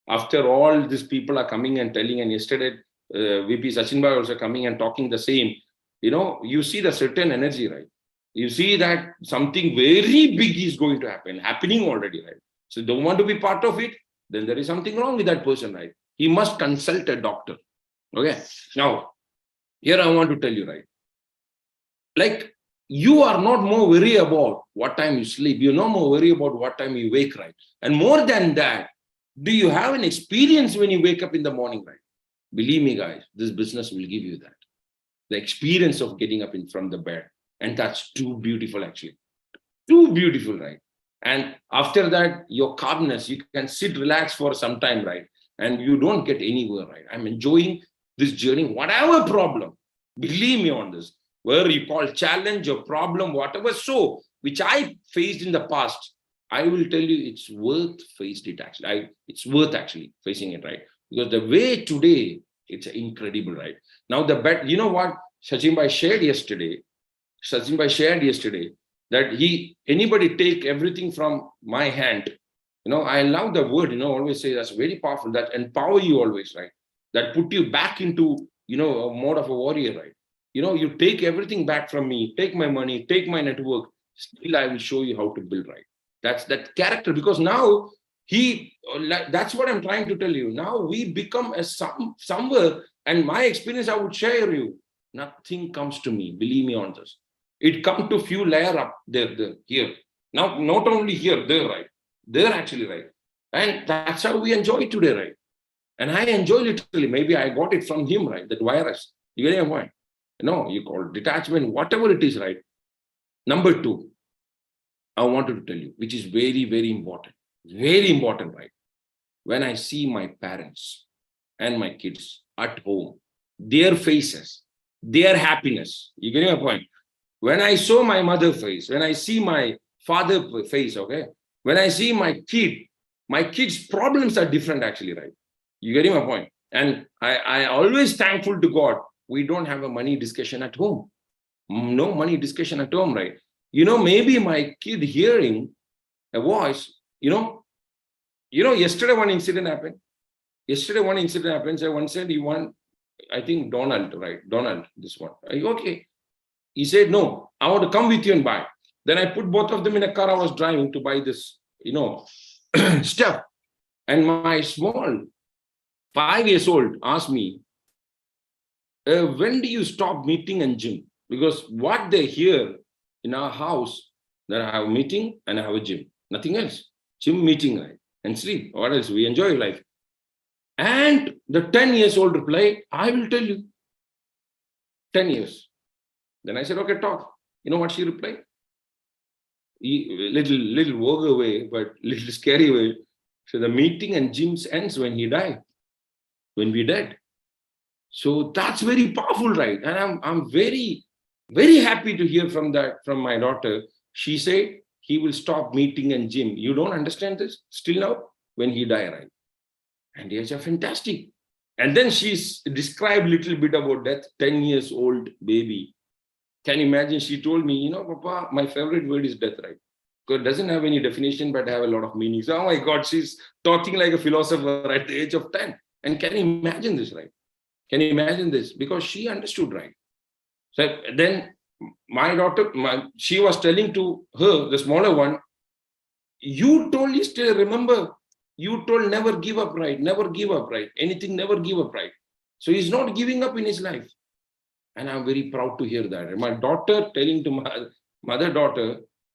After all these people are coming and telling, and yesterday VP Sachin Bhai also coming and talking the same, you see the certain energy, right? You see that something very big is going to happening already, right? So don't want to be part of it, then there is something wrong with that person, right? He must consult a doctor. Okay. Now, here I want to tell you, right? Like, you are not more worried about what time you sleep. You're no more worried about what time you wake, right? And more than that, do you have an experience when you wake up in the morning, right? Believe me, guys, this business will give you that. The experience of getting up from the bed. And that's too beautiful, actually. Too beautiful, right? And after that, your calmness, you can sit, relax for some time, right? And you don't get anywhere, right? I'm enjoying this journey, whatever problem, believe me on this, where you call challenge or problem, whatever, so which I faced in the past, I will tell you it's worth faced it, actually. It's worth actually facing it, right? Because the way today, it's incredible, right? Now the bet, you know what Sachin Bhai shared yesterday that anybody take everything from my hand. I love the word, always say that's very powerful, that empower you always, right? That put you back into, a mode of a warrior, right? You take everything back from me, take my money, take my network, still I will show you how to build, right? That's that character, because now that's what I'm trying to tell you. Now we become somewhere, and my experience I would share you, nothing comes to me, believe me on this. It come to few layer up there, here. Now, not only here, there, right? There, actually, right? And that's how we enjoy today, right? And I enjoy literally, maybe I got it from him, right? That virus. You get my point? You call it detachment, whatever it is, right? Number two, I wanted to tell you, which is very, very important. Very important, right? When I see my parents and my kids at home, their faces, their happiness, you get my point? When I saw my mother face, when I see my father face, okay? When I see my kids' problems are different, actually, right? You getting my point? And I always thankful to God, we don't have a money discussion at home. No money discussion at home, right? Maybe my kid hearing a voice, yesterday one incident happened. So one said he want, I think Donald, right? Donald, this one. Okay. He said, no, I want to come with you and buy. Then I put both of them in a car. I was driving to buy this, stuff. And my small 5 years old asked me, when do you stop meeting and gym? Because what they hear in our house, that I have a meeting and I have a gym, nothing else. Gym, meeting, right? And sleep. What else? We enjoy life. And the 10 years old reply, I will tell you. 10 years. Then I said, okay, talk. You know what she replied? Little vulgar way, but little scary way. So the meeting and gyms ends when he died, when we dead. So that's very powerful, right? And I'm very, very happy to hear from my daughter. She said he will stop meeting and gym. You don't understand this still now when he died, right? And it's a fantastic. And then she's described a little bit about that 10 years old baby. Can you imagine? She told me, Papa, my favorite word is death, right? Because it doesn't have any definition, but have a lot of meanings. Oh my God, she's talking like a philosopher at the age of 10. And can you imagine this, right? Can you imagine this? Because she understood, right? So then my daughter, she was telling to her, the smaller one, you totally still remember You told never give up, right? Never give up, right? Anything, never give up, right? So he's not giving up in his life. And I'm very proud to hear that. And my daughter telling to my mother daughter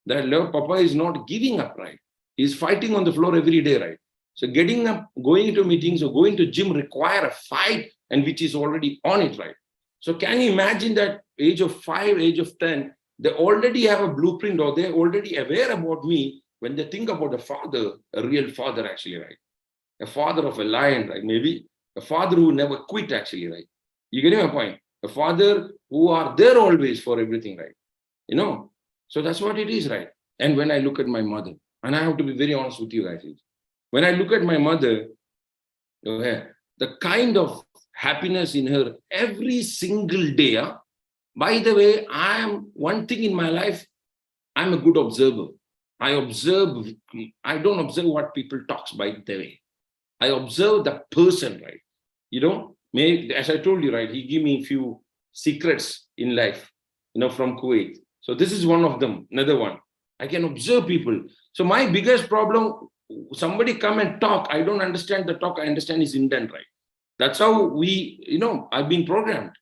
that love, Papa is not giving up, right? He's fighting on the floor every day, right? So getting up, going to meetings or going to gym require a fight, and which is already on it, right? So can you imagine that age of 5, age of 10, they already have a blueprint, or they're already aware about me when they think about a father, a real father actually, right? A father of a lion, right? Maybe a father who never quit actually, right? You getting my point? A father who are there always for everything, right? So that's what it is, right? And when I look at my mother, and I have to be very honest with you guys, when I look at my mother, the kind of happiness in her every single day. By the way, I am one thing in my life, I'm a good observer. I observe, I don't observe what people talks by the way. I observe the person, right? As I told you, right, he gave me a few secrets in life, from Kuwait. So this is one of them, another one. I can observe people. So my biggest problem, somebody come and talk, I don't understand the talk, I understand his intent, right? That's how I've been programmed.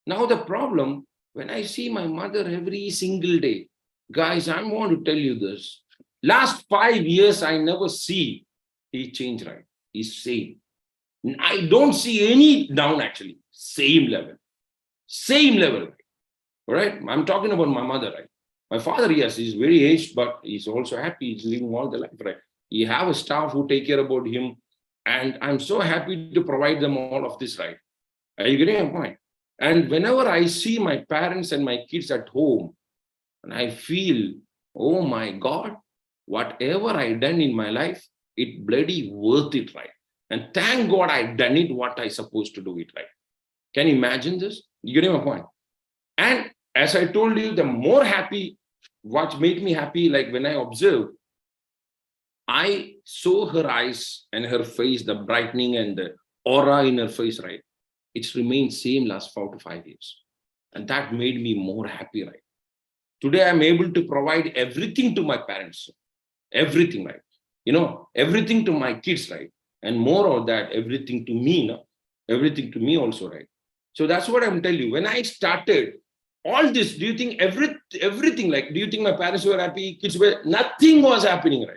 Now the problem, when I see my mother every single day, guys, I want to tell you this. Last 5 years, I never see he changed, right? He's same. I don't see any down actually. Same level. Same level. All right. I'm talking about my mother, right? My father, yes, he's very aged, but he's also happy. He's living all the life, right? He have a staff who take care about him. And I'm so happy to provide them all of this, right? Are you getting a point? And whenever I see my parents and my kids at home, and I feel, oh my God, whatever I done in my life, it bloody worth it, right? And thank God I done it what I supposed to do it, right? Can you imagine this? You get my point? And as I told you, the more happy, what made me happy, like when I observed, I saw her eyes and her face, the brightening and the aura in her face, right? It's remained same last 4 to 5 years. And that made me more happy, right? Today, I'm able to provide everything to my parents, everything, right? Everything to my kids, right? And more of that, everything to me, everything to me also, right? So that's what I'm telling you. When I started all this, do you think everything, like, do you think my parents were happy? Kids were, nothing was happening, right?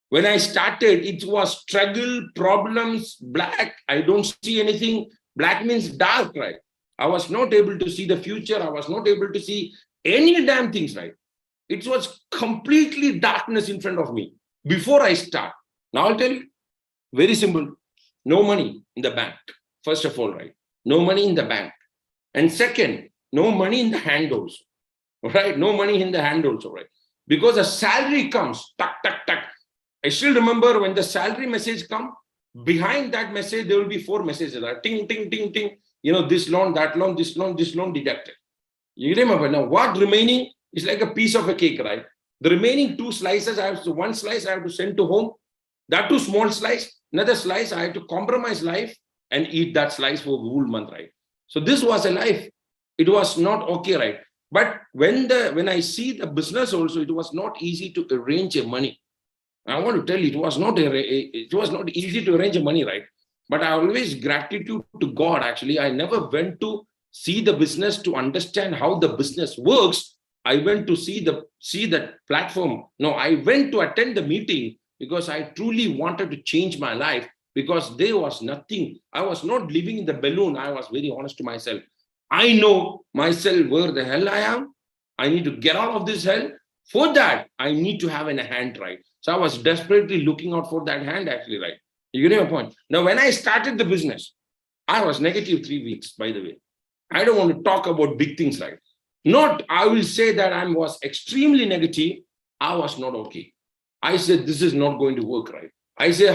When I started, it was struggle, problems, black. I don't see anything. Black means dark, right? I was not able to see the future. I was not able to see any damn things, right? It was completely darkness in front of me before I start. Now I'll tell you, very simple. No money in the bank, first of all, right? No money in the bank. And second, no money in the hand also, right? No money in the hand also, right? Because a salary comes, tuck, tuck, tuck. I still remember when the salary message come, behind that message, there will be 4 messages, right? Ting, ting, ting, ting. This loan, that loan, this loan deducted. You remember now what remaining is like a piece of a cake, right? The remaining 2 slices, one slice I have to send to home. That 2 small slice, another slice, I have to compromise life and eat that slice for a whole month, right? So this was a life. It was not okay, right? But when I see the business also, it was not easy to arrange a money. I want to tell you, it was not easy to arrange money, right? But I always gratitude to God. Actually, I never went to see the business to understand how the business works. I went to see the platform. No, I went to attend the meeting because I truly wanted to change my life, because there was nothing. I was not living in the balloon. I was very honest to myself. I know myself where the hell I am. I need to get out of this hell. For that, I need to have a hand, right? So I was desperately looking out for that hand, actually, right? You get my point? Now, when I started the business, I was negative 3 weeks, by the way. I don't want to talk about big things, right? I will say that I was extremely negative. I was not okay. I said, this is not going to work, right? I say,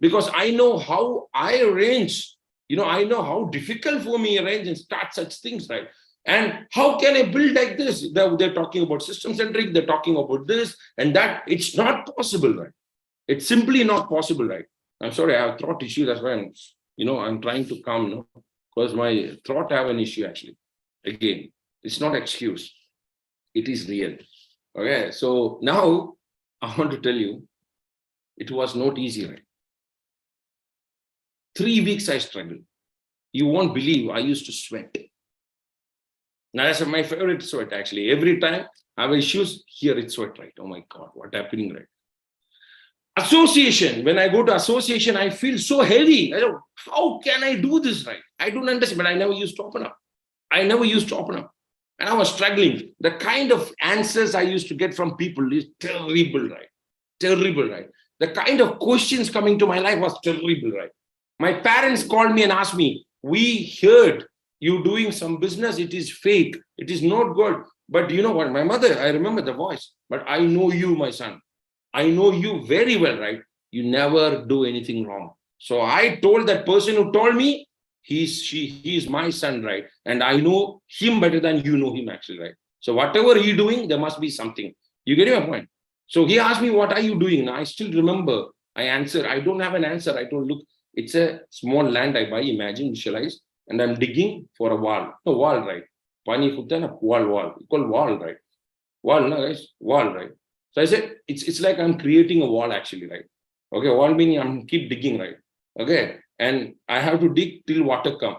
because I know how I arrange, I know how difficult for me arrange and start such things, right? And how can I build like this? They're talking about system-centric, they're talking about this and that. It's not possible, right? It's simply not possible, right? I'm sorry, I have throat issue. That's why I'm trying to calm, because my throat have an issue, actually. Again, it's not excuse. It is real. Okay, so now I want to tell you, it was not easy, right? 3 weeks I struggled. You won't believe I used to sweat. Now that's my favorite sweat actually. Every time I have issues, here it's sweat, right? Oh my God, what's happening, right? Association, when I go to association, I feel so heavy. I don't, how can I do this, right? I don't understand, but I never used to open up. I never used to open up. And I was struggling. The kind of answers I used to get from people is terrible, right? Terrible, right? The kind of questions coming to my life was terrible, right? My parents called me and asked me, we heard you doing some business. It is fake. It is not good. But you know what? My mother, I remember the voice, but I know you, my son. I know you very well, right? You never do anything wrong. So I told that person who told me, he's my son, right? And I know him better than you know him, actually, right? So whatever he's doing, there must be something. You get my point? So he asked me, what are you doing? Now I still remember. I answered, I don't have an answer. I told, look, it's a small land I buy, imagine, visualize, and I'm digging for a wall. No, wall, right? Pani futana, wall. You call wall, right? Wall, no, guys, wall, right? So I said, it's like I'm creating a wall, actually, right? Okay, wall meaning I'm keep digging, right? Okay, and I have to dig till water come.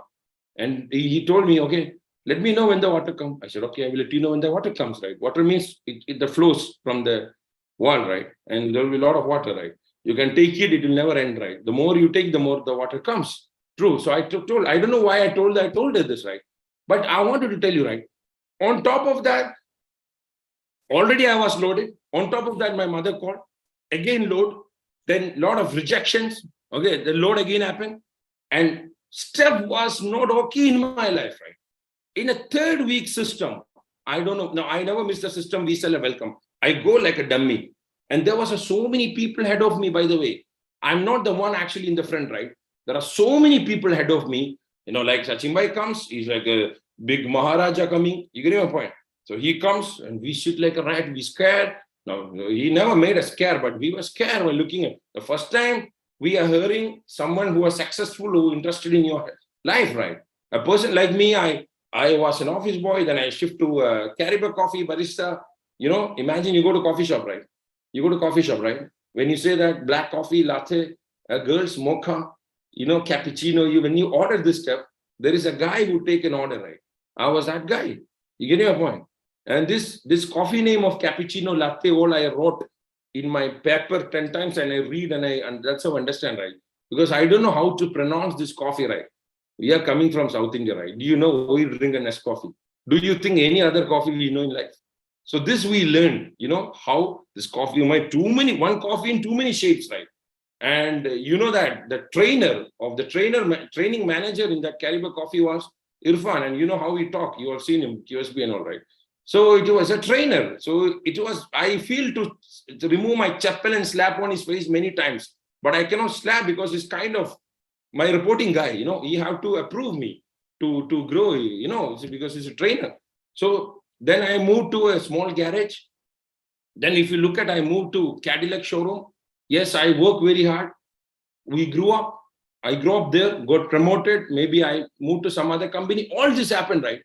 And he told me, okay, let me know when the water comes. I said, okay, I will let you know when the water comes, right? Water means it flows from the wall, right? And there will be a lot of water, right? You can take it, it will never end, right? The more you take, the more the water comes. True. So I told, I don't know why I told her this, right? But I wanted to tell you, right? On top of that, already I was loaded. On top of that, my mother called, again load, then lot of rejections. Okay, the load again happened. And stuff was not okay in my life, right? In a third week system, I don't know. No, I never miss the system. We sell a welcome. I go like a dummy. And there was so many people ahead of me, by the way. I'm not the one actually in the front, right? There are so many people ahead of me. You know, like Sachin Bhai comes, he's like a big Maharaja coming. You get my point? So he comes and we sit like a rat, we scared. No, he never made us scare, but we were scared while looking at the first time we are hearing someone who was successful, who interested in your life, right? A person like me, I was an office boy, then I shift to Caribou coffee barista. You know, imagine you go to coffee shop, right? You go to coffee shop, right? When you say that black coffee, latte, girls, mocha, you know, cappuccino, when you order this stuff, there is a guy who take an order, right? I was that guy. You get my point? And this coffee name of cappuccino, latte, all I wrote in my paper 10 times and I read and that's how I understand, right? Because I don't know how to pronounce this coffee, right? We are coming from South India, right? Do you know who you drink a Nescoffee? Do you think any other coffee you know in life? So this we learned, you know, how this coffee, you might one coffee in too many shapes, right? And you know that the training manager in that Caribou coffee was Irfan, and you know how he talked. You have seen him, QSB and all, right? So it was a trainer. So it was, I feel to remove my chappal and slap on his face many times, but I cannot slap because it's kind of my reporting guy, you know, he have to approve me to grow, you know, because he's a trainer. So then I moved to a small garage. Then if you look at, I moved to Cadillac showroom. Yes, I work very hard. We grew up. I grew up there, got promoted. Maybe I moved to some other company. All this happened, right?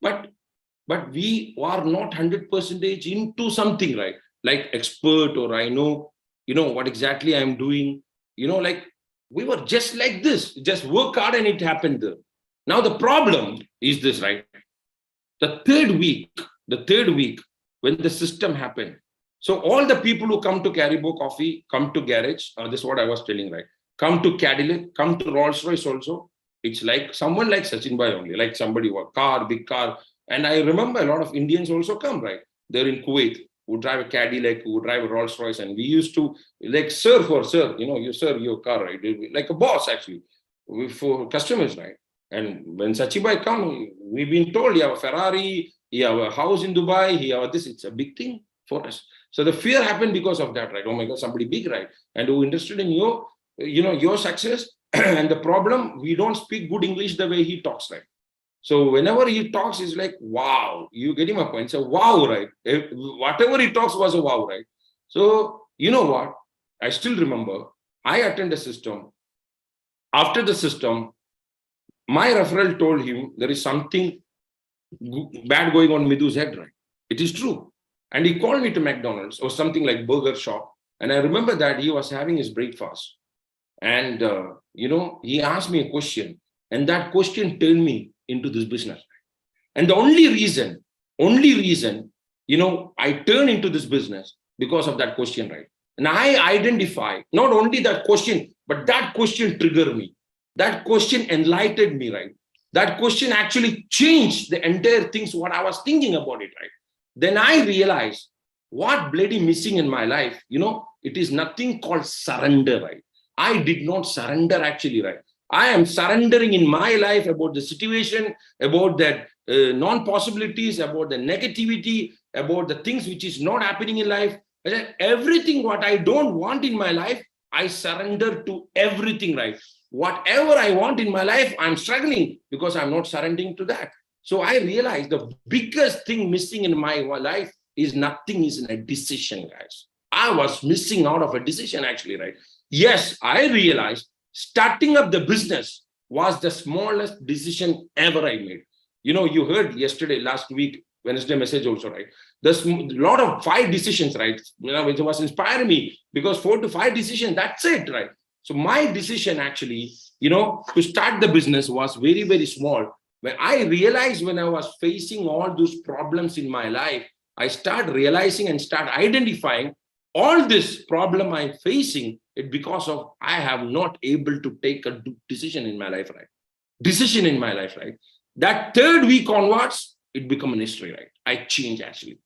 But we are not 100% into something, right? Like expert, or I know, you know, what exactly I'm doing. You know, like we were just like this, just work hard and it happened there. Now the problem is this, right? The third week, when the system happened. So all the people who come to Caribou Coffee, come to garage, this is what I was telling, right? Come to Cadillac, come to Rolls Royce also. It's like someone like Sachin Bhai only, like somebody with a car, big car. And I remember a lot of Indians also come, right? They're in Kuwait, who drive a Cadillac, who drive a Rolls Royce. And we used to, like, sir, you know, you sir, your car, right? Like a boss, actually, for customers, right? And when Sachin Bhai come, we've been told, you have a Ferrari, you have a house in Dubai, you have this. It's a big thing for us. So the fear happened because of that, right? Oh my God, somebody big, right? And who interested in your, you know, your success. And the problem, we don't speak good English the way he talks, right? So whenever he talks, it's like, wow, you getting my point? So wow, right? Whatever he talks was a wow, right? So you know what? I still remember, I attended a system. After the system, my referral told him there is something bad going on Midhu's head, right? It is true. And he called me to McDonald's or something like burger shop. And I remember that he was having his breakfast. And, he asked me a question, and that question turned me into this business. And the only reason, I turned into this business because of that question, right? And I identify not only that question, but that question triggered me. That question enlightened me, right? That question actually changed the entire things, what I was thinking about it, right? Then I realized what bloody missing in my life, it is nothing called surrender, right? I did not surrender actually, right? I am surrendering in my life about the situation, about that non-possibilities, about the negativity, about the things which is not happening in life. Everything what I don't want in my life, I surrender to everything, right? Whatever I want in my life, I'm struggling because I'm not surrendering to that. So I realized the biggest thing missing in my life is nothing is in a decision, guys. I was missing out of a decision actually, right? Yes, I realized starting up the business was the smallest decision ever I made. You heard yesterday, last week, Wednesday message also, right? There's a lot of 5 decisions, right? Which was inspiring me because 4 to 5 decisions, that's it, right? So my decision actually, to start the business was very, very small. When I realized when I was facing all those problems in my life, I start realizing and start identifying all this problem I'm facing it because of I have not able to take a decision in my life, right? Decision in my life, right? That 3rd week onwards, it become an history, right? I change actually.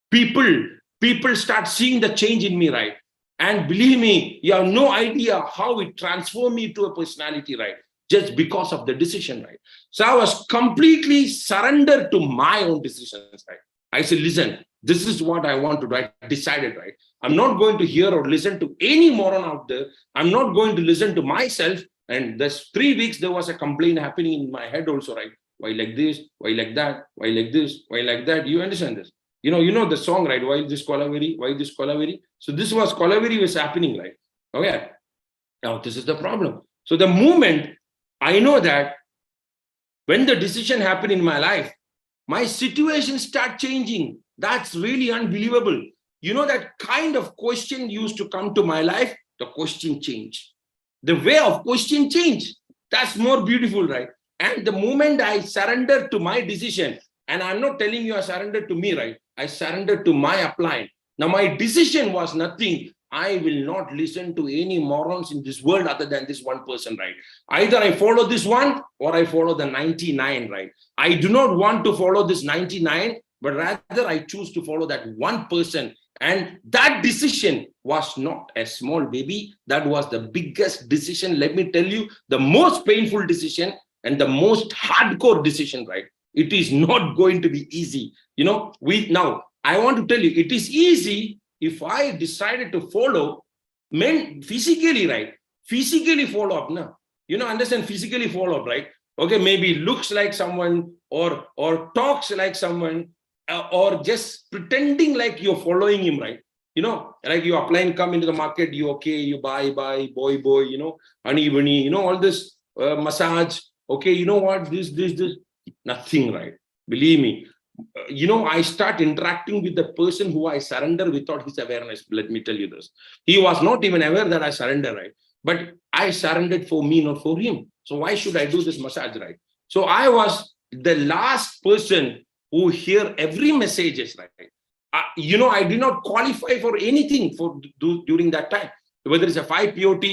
People start seeing the change in me, right? And believe me, you have no idea how it transformed me to a personality, right? Just because of the decision, right? So I was completely surrendered to my own decisions, right? I said, listen, this is what I want to do. I decided, right? I'm not going to hear or listen to any moron out there. I'm not going to listen to myself. And there's 3 weeks, there was a complaint happening in my head also, right? Why like this? Why like that? Why like this? Why like that? You understand this? You know the song, right? Why this Kolaveri? Why this Kolaveri? So this was Kolaveri was happening, right? Okay. Now this is the problem. So the moment I know that when the decision happened in my life, my situation start changing. That's really unbelievable. That kind of question used to come to my life, the question changed. The way of question changed. That's more beautiful, right? And the moment I surrender to my decision, and I'm not telling you I surrender to me, right? I surrender to my applying. Now my decision was nothing. I will not listen to any morons in this world other than this one person, right? Either I follow this one or I follow the 99, right? I do not want to follow this 99, but rather I choose to follow that one person. And that decision was not a small baby. That was the biggest decision. Let me tell you, the most painful decision and the most hardcore decision, right? It is not going to be easy. Now I want to tell you, it is easy if I decided to follow men physically, right? Physically follow up now. Understand physically follow up, right? Okay, maybe looks like someone or talks like someone or just pretending like you're following him, right? Like you apply and come into the market, you okay, you buy, boy, honey, bunny, all this massage. Okay, you know what? This, nothing, right? Believe me. I start interacting with the person who I surrender without his awareness. Let me tell you this. He was not even aware that I surrender, right? But I surrendered for me, not for him. So why should I do this massage, right? So I was the last person who hear every messages, right? I did not qualify for anything during that time. Whether it's a 5 POT,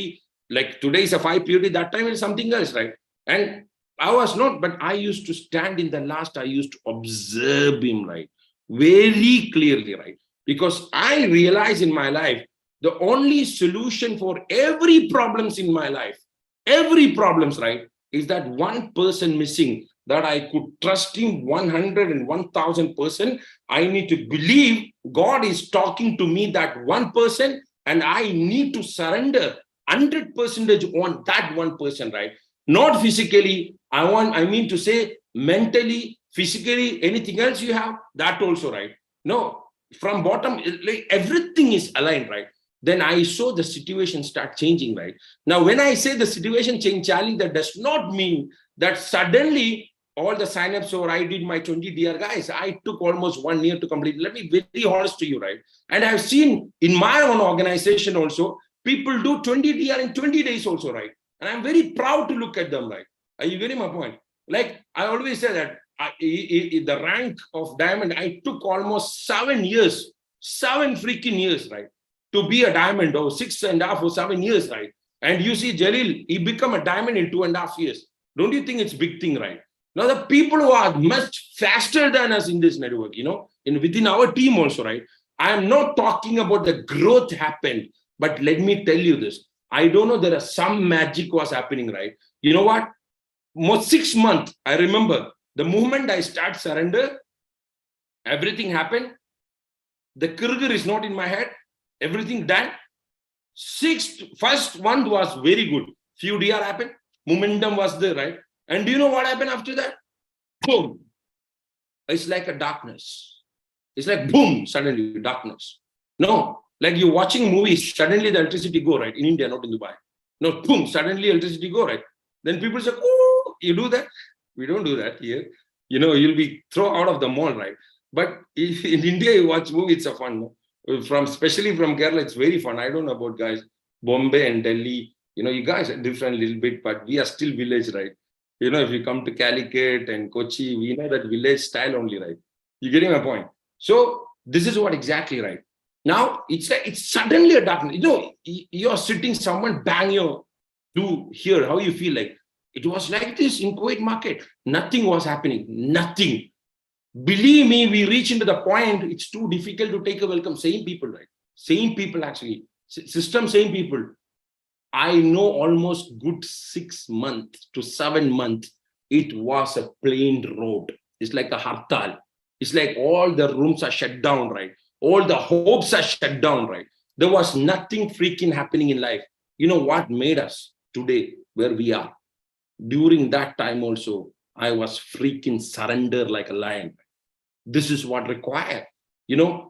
like today is a 5 POT, that time is something else, right? And I was not, but I used to stand in the last, I used to observe him, right? Very clearly, right? Because I realized in my life, the only solution for every problems in my life, every problems, right, is that one person missing, that I could trust him 100 and 1,000%. I need to believe God is talking to me, that one person, and I need to surrender 100% on that one person, right? Not physically, I mean to say mentally, physically, anything else you have, that also, right? No, from bottom, like everything is aligned, right? Then I saw the situation start changing, right? Now, when I say the situation change, Charlie, that does not mean that suddenly all the signups or I did my 20 DR guys, I took almost 1 year to complete. Let me be very honest to you, right? And I've seen in my own organization also, People do 20 DR in 20 days also, right? And I'm very proud to look at them, right? Are you getting my point? Like I always say that the rank of diamond, I took almost 7 years, 7 freaking years, right? To be a diamond, or 6.5 or 7 years, right? And you see Jalil, he become a diamond in 2.5 years. Don't you think it's big thing, right? Now the people who are much faster than us in this network, within our team also, right? I am not talking about the growth happened, but let me tell you this. I don't know, there are some magic was happening, right? You know what? Most 6 months, I remember the moment I start surrender, everything happened. The kirgir is not in my head. Everything done. First one was very good. Few DR happened. Momentum was there, right? And do you know what happened after that? Boom. It's like a darkness. It's like boom, suddenly darkness. No, like you're watching movies, suddenly the electricity go, right? In India, not in Dubai. No, boom, suddenly electricity go, right? Then people say, oh, you do that? We don't do that here. You'll be thrown out of the mall, right? But if in India, you watch movie, it's a fun. Especially from Kerala, it's very fun. I don't know about guys, Bombay and Delhi. You guys are different a little bit, but we are still village, right? If you come to Calicut and Kochi, we know that village style only, right? You're getting my point. So this is what exactly, right? Now it's like it's suddenly a darkness. You're sitting, someone bang your do here. How you feel like? It was like this in Kuwait market. Nothing was happening. Nothing. Believe me, we reach into the point, it's too difficult to take a welcome. Same people, right? Same people actually. System, same people. I know almost good 6 months to 7 months, it was a plain road. It's like a hartal. It's like all the rooms are shut down, right? All the hopes are shut down, right? There was nothing freaking happening in life. You know what made us today where we are? During that time also, I was freaking surrender like a lion. This is what required.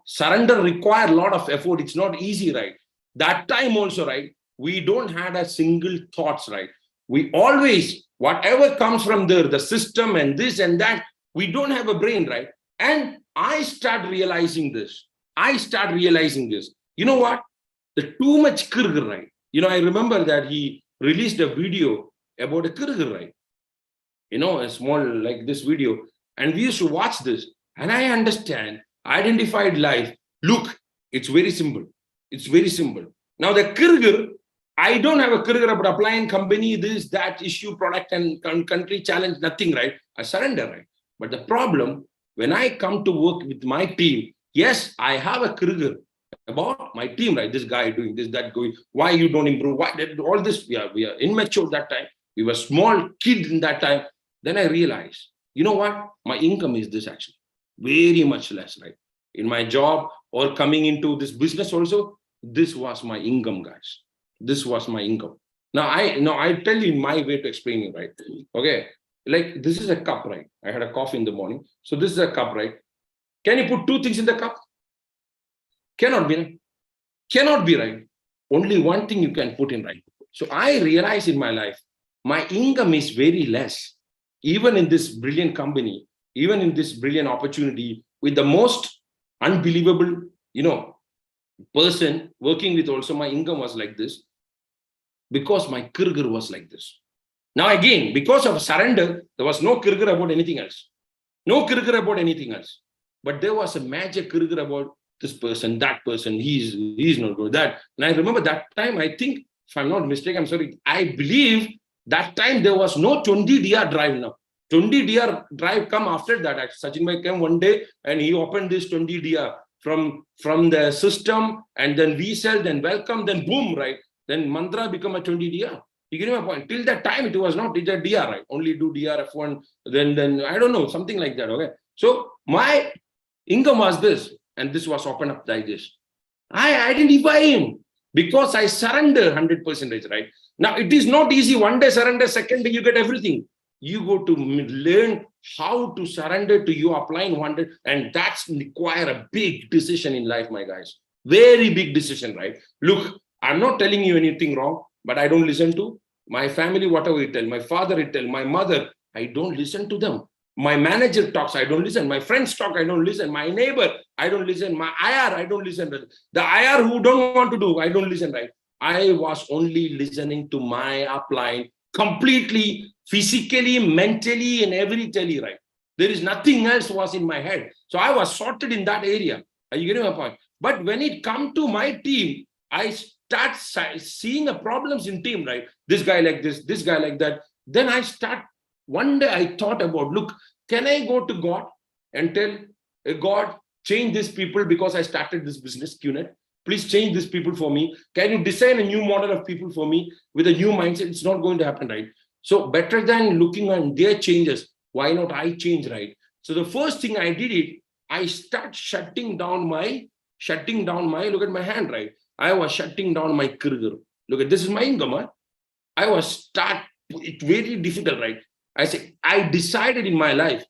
Surrender require a lot of effort. It's not easy, right? That time also, right? We don't have a single thoughts, right? We always, whatever comes from there, the system and this and that, we don't have a brain, right? And I start realizing this. You know what? The too much kirgir, right? I remember that he released a video about a kirgir, right? A small like this video. And we used to watch this. And I understand, identified life. Look, it's very simple. It's very simple. Now the kirgir, I don't have a kirgir about applying company, this, that, issue, product, and country challenge, nothing, right? I surrender, right? But the problem, when I come to work with my team, yes, I have a kirgir about my team, right? This guy doing this, that going, why you don't improve? Why all this? We are immature that time. We were small kids in that time. Then I realized, you know what? My income is this actually. Very much less, right? In my job or coming into this business also, this was my income, guys. This was my income. Now I tell you my way to explain it, right? Okay, like this is a cup, right? I had a coffee in the morning. So this is a cup, right? Can you put 2 things in the cup? Cannot be, right? Cannot be, right? Only one thing you can put in, right? So I realized in my life, my income is very less. Even in this brilliant company, even in this brilliant opportunity with the most unbelievable, person working with also, my income was like this because my kirgir was like this. Now again, because of surrender, there was no kirgir about anything else. No kirgir about anything else. But there was a major kirgir about this person, that person, he's not good, that. And I remember that time, I think, if I'm not mistaken, I'm sorry, I believe that time there was no 20 DR drive now. 20 DR drive come after that. Sachin Bhai came one day and he opened this 20 DR from the system, and then we sell, then welcome, then boom, right? Then mantra become a 20 DR. You get my point? Till that time, it was not a DR, right? Only do DR F1, then I don't know, something like that, okay? So my income was this, and this was opened up like this. I identify him because I surrender 100%, right? Now, it is not easy. One day surrender, second day you get everything. You go to learn how to surrender to you applying 100, and that's require a big decision in life, my guys. Very big decision, right? Look, I'm not telling you anything wrong, but I don't listen to my family, whatever you tell, my father you tell, my mother, I don't listen to them. My manager talks, I don't listen. My friends talk, I don't listen. My neighbor, I don't listen. My IR, I don't listen. The IR who don't want to do, I don't listen, right? I was only listening to my upline completely, physically, mentally, and everything, right? There is nothing else was in my head. So I was sorted in that area. Are you getting my point? But when it come to my team, I start seeing the problems in team, right? This guy like this guy like that. Then I start, one day I thought about, look, can I go to God and tell God, change these people because I started this business, QNet. Please change these people for me. Can you design a new model of people for me with a new mindset? It's not going to happen, right? So better than looking on their changes, why not I change, right? So the first thing I did it, I start shutting down my, look at my hand, right? I was shutting down my career. Look at, this is my income, huh? I was it's very difficult, right? I say, I decided in my life,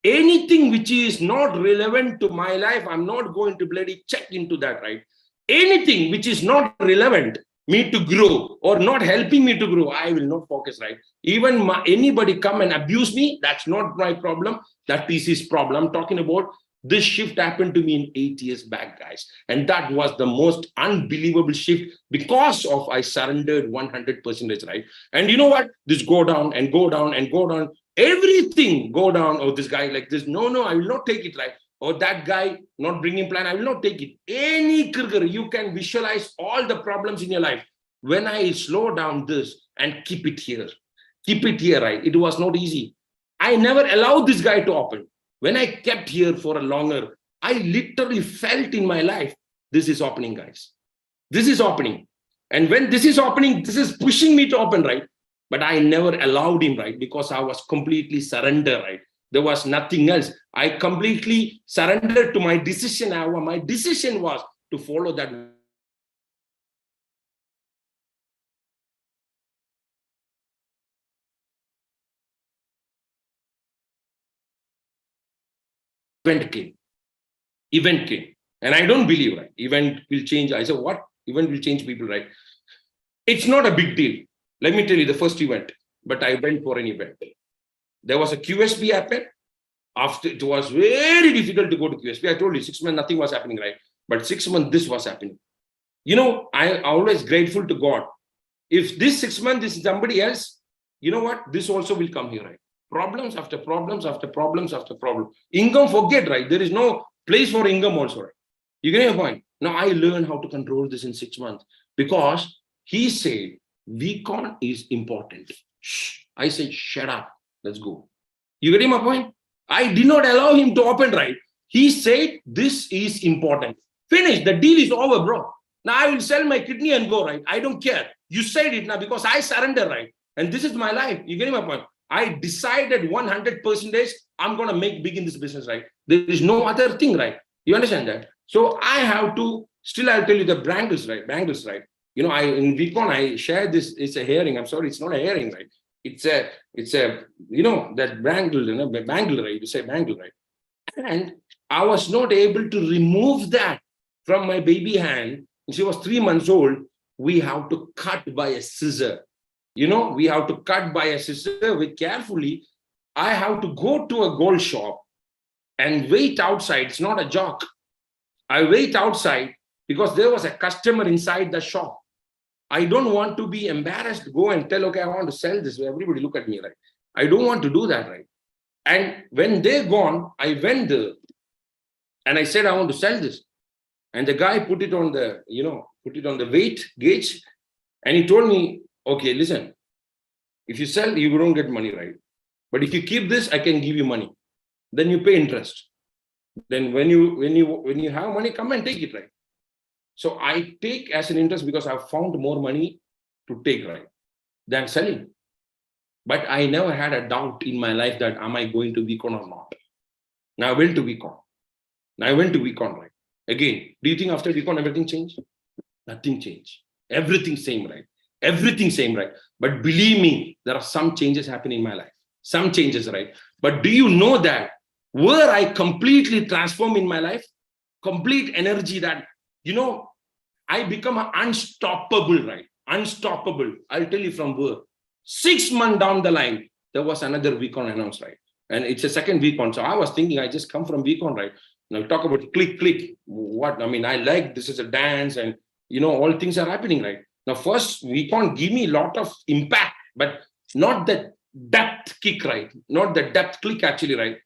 anything which is not relevant to my life, I'm not going to bloody check into that, right? Anything which is not relevant me to grow or not helping me to grow, I will not focus, right? Even anybody come and abuse me, that's not my problem. That is his problem. I'm talking about this shift happened to me in 8 years back, guys. And that was the most unbelievable shift because of I surrendered 100%, right? And you know what? This go down and go down and go down. Everything go down. Oh, this guy like this. No, I will not take it, right? Or that guy not bringing plan, I will not take it. Any career, you can visualize all the problems in your life. When I slow down this and keep it here, right? It was not easy. I never allowed this guy to open. When I kept here for a longer, I literally felt in my life, this is opening, guys. This is opening. And when this is opening, this is pushing me to open, right? But I never allowed him, right? Because I was completely surrendered, right? There was nothing else. I completely surrendered to my decision. My decision was to follow that event came. And I don't believe, right? Event will change. I said, what? Event will change people, right? It's not a big deal. Let me tell you the first event, but I went for an event. There was a QSB happen. After it was very difficult to go to QSB. I told you 6 months, nothing was happening, right? But 6 months, this was happening. You know, I'm always grateful to God. If this 6 months is somebody else, you know what? This also will come here, right? Problems after problems after problems after problems. Income, forget, right? There is no place for income also, right? You get your point? Now I learned how to control this in 6 months because he said, VCon is important. Shh. I said, shut up. Let's go. You getting my point? I did not allow him to open, right? He said, this is important. Finish. The deal is over, bro. Now I will sell my kidney and go, right? I don't care. You said it now because I surrender, right? And this is my life. You getting my point? I decided 100% I'm going to make big in this business, right? There is no other thing, right? You understand that? So I have to, still I'll tell you the bangles, right? You know, in VCon, I share this, it's a hearing. I'm sorry, it's not a hearing, right? It's a, you know, that bangle, right? You say bangle, right? And I was not able to remove that from my baby hand. She was 3 months old. We have to cut by a scissor. You know, we have to cut by a scissor very carefully. I have to go to a gold shop and wait outside. It's not a joke. I wait outside because there was a customer inside the shop. I don't want to be embarrassed to go and tell, okay, I want to sell this. Everybody look at me, right? I don't want to do that, right? And when they're gone, I went there and I said, I want to sell this. And the guy put it on the, you know, put it on the weight gauge. And he told me, okay, listen, if you sell, you don't get money, right? But if you keep this, I can give you money. Then you pay interest. Then when you have money, come and take it, right? So I take as an interest because I've found more money to take, right, than selling. But I never had a doubt in my life that am I going to VCon or not? Now I went to VCon. Right? Again, do you think after VCon everything changed? Nothing changed. Everything same, right? Everything same, right? But believe me, there are some changes happening in my life. Some changes, right? But do you know that where I completely transform in my life? Complete energy that, you know, I become unstoppable, right? Unstoppable. I'll tell you from where. 6 months down the line, there was another VCon announced, right? And it's a second VCon. So I was thinking, I just come from VCon, right? Now talk about click. What? I mean, I like this is a dance and, you know, all things are happening, right? Now, first, VCon give me a lot of impact, but not the depth kick, right? Not the depth click, actually, right?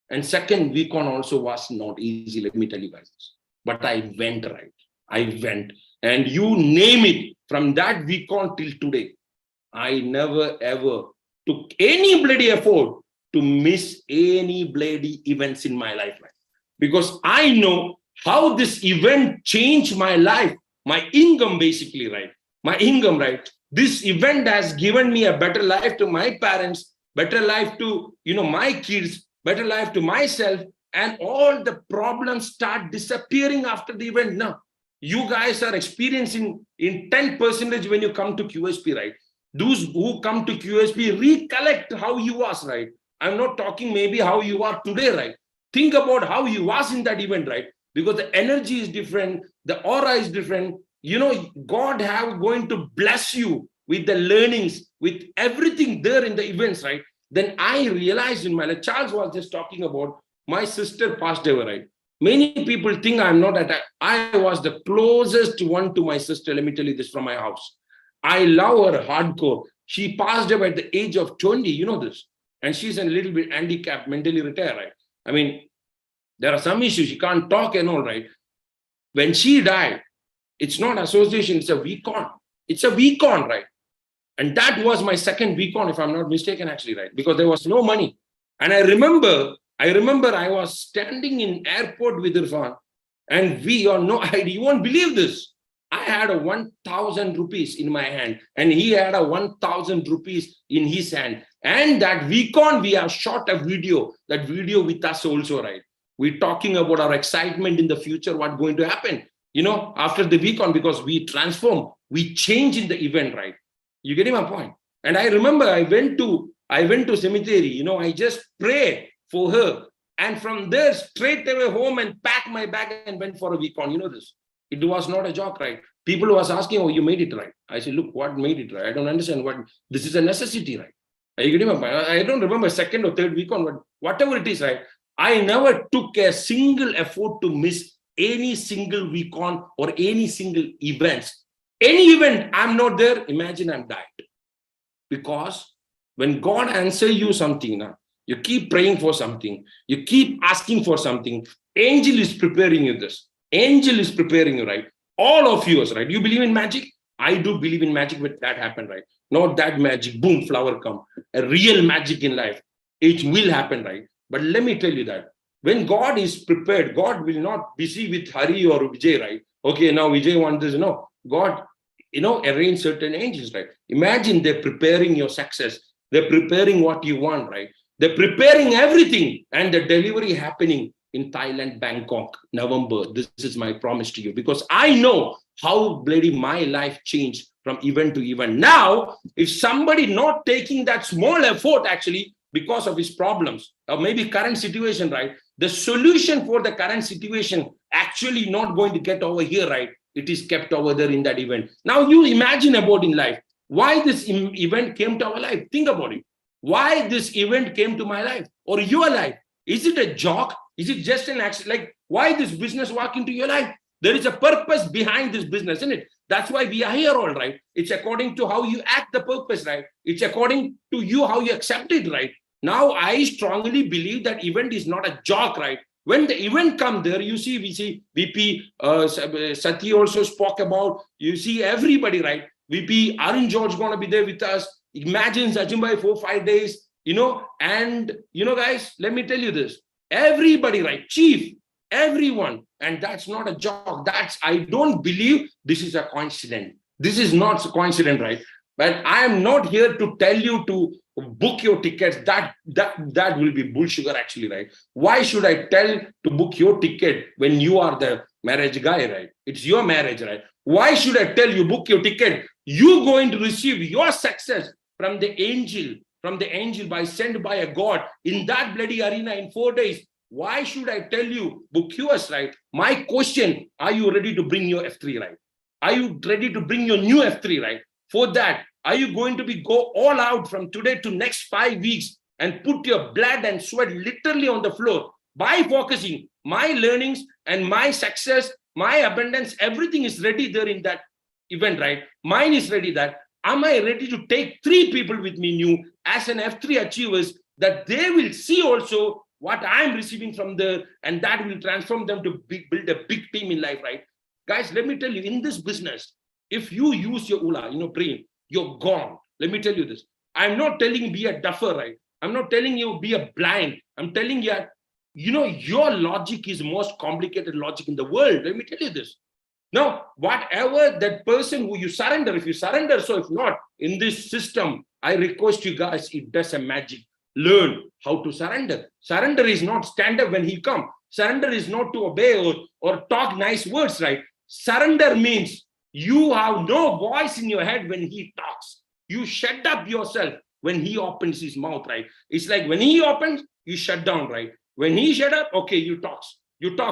And second, VCon also was not easy, let me tell you guys this. But I went, right? I went. And you name it, from that VCon till today, I never ever took any bloody effort to miss any bloody events in my life. Right? Because I know how this event changed my life, my income basically, right? My income, right? This event has given me a better life to my parents, better life to, my kids, better life to myself, and all the problems start disappearing after the event. Now, you guys are experiencing in 10% when you come to QSP, right? Those who come to QSP recollect how you was, right? I'm not talking maybe how you are today, right? Think about how you was in that event, right? Because the energy is different, the aura is different. God have going to bless you with the learnings, with everything there in the events, right? Then I realized in my life, Charles was just talking about my sister passed away, right? Many people think I'm not at. I was the closest one to my sister. Let me tell you this from my house. I love her hardcore. She passed away at the age of 20, you know this. And she's a little bit handicapped, mentally retired, right? I mean, there are some issues. She can't talk and all, right? When she died, it's not association, it's a VCon. It's a VCon, right? And that was my second VCon, if I'm not mistaken, actually, right? Because there was no money. And I remember I was standing in airport with Irfan, and we are no idea. You won't believe this. I had a 1,000 rupees in my hand, and he had a 1,000 rupees in his hand. And that VCon, we have shot a video, that video with us also, right? We're talking about our excitement in the future, what's going to happen, after the VCon, because we transform, we change in the event, right? You getting my point? And I remember I went to cemetery, I just prayed for her. And from there, straight away home and packed my bag and went for a VCon. You know this. It was not a joke, right? People was asking, oh, you made it right. I said, look, what made it right? I don't understand what, this is a necessity, right? Are you getting my point? I don't remember second or third VCon, but whatever it is, right? I never took a single effort to miss any single VCon or any single events. Any event, I'm not there, imagine I'm died. Because when God answers you something, now, you keep praying for something, you keep asking for something, angel is preparing you this. Angel is preparing you, right? All of you, right? You believe in magic? I do believe in magic, but that happened, right? Not that magic, boom, flower come. A real magic in life. It will happen, right? But let me tell you that when God is prepared, God will not busy with Hari or Vijay, right? Okay, now Vijay wants this. No, God, arrange certain angels, right? Imagine they're preparing your success. They're preparing what you want, right? They're preparing everything, and the delivery happening in Thailand, Bangkok, November. This is my promise to you, because I know how bloody my life changed from event to event. Now, if somebody not taking that small effort, actually, because of his problems, or maybe current situation, right? The solution for the current situation actually not going to get over here, right? It is kept over there in that event. Now, you imagine about in life, why this event came to our life. Think about it. Why this event came to my life or your life? Is it a joke? Is it just an accident? Like, why this business walk into your life? There is a purpose behind this business, isn't it? That's why we are here, all right? It's according to how you act the purpose, right? It's according to you how you accept it, right? Now, I strongly believe that event is not a joke, right? When the event come there, we see VP Sati also spoke about, you see everybody, right? VP Arun George going to be there with us. Imagine Sajimbai 4-5 days, and guys, let me tell you this. Everybody, right? Chief, everyone. And that's not a joke. I don't believe this is a coincidence. This is not a coincidence, right? But I am not here to tell you to book your tickets. That will be bullshit, actually, right? Why should I tell to book your ticket when you are the marriage guy, right? It's your marriage, right? Why should I tell you book your ticket? You're going to receive your success from the angel by sent by a God in that bloody arena in 4 days. Why should I tell you book yours, right? My question, are you ready to bring your F3, right? Are you ready to bring your new F3, right? For that, are you going to go all out from today to next 5 weeks and put your blood and sweat literally on the floor by focusing my learnings and my success, my abundance, everything is ready there in that event, right? Mine is ready that, am I ready to take 3 people with me new as an F3 achievers, that they will see also what I'm receiving from there, and that will transform them to build a big team in life, right? Guys, let me tell you, in this business, if you use your ULA, brain, you're gone. Let me tell you this. I'm not telling you be a duffer, right? I'm not telling you be a blind. I'm telling you, your logic is most complicated logic in the world. Let me tell you this. Now, whatever that person who you surrender, if you surrender, so if not, in this system, I request you guys, it does a magic. Learn how to surrender. Surrender is not stand up when he come. Surrender is not to obey or talk nice words, right? Surrender means you have no voice in your head when he talks. You shut up yourself when he opens his mouth, right? It's like when he opens, you shut down, right? When he shut up, okay, you talks,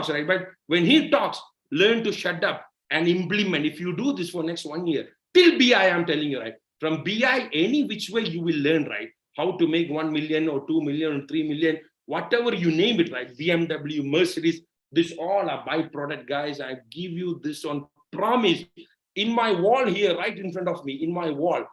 right? But when he talks, learn to shut up and implement. If you do this for next 1 year, till BI, I'm telling you, right? From BI, any which way you will learn, right? How to make 1 million or 2 million or 3 million, whatever you name it, right? BMW, Mercedes, this all are byproduct, guys. I give you this on promise. In my wall here, right in front of me, in my wall,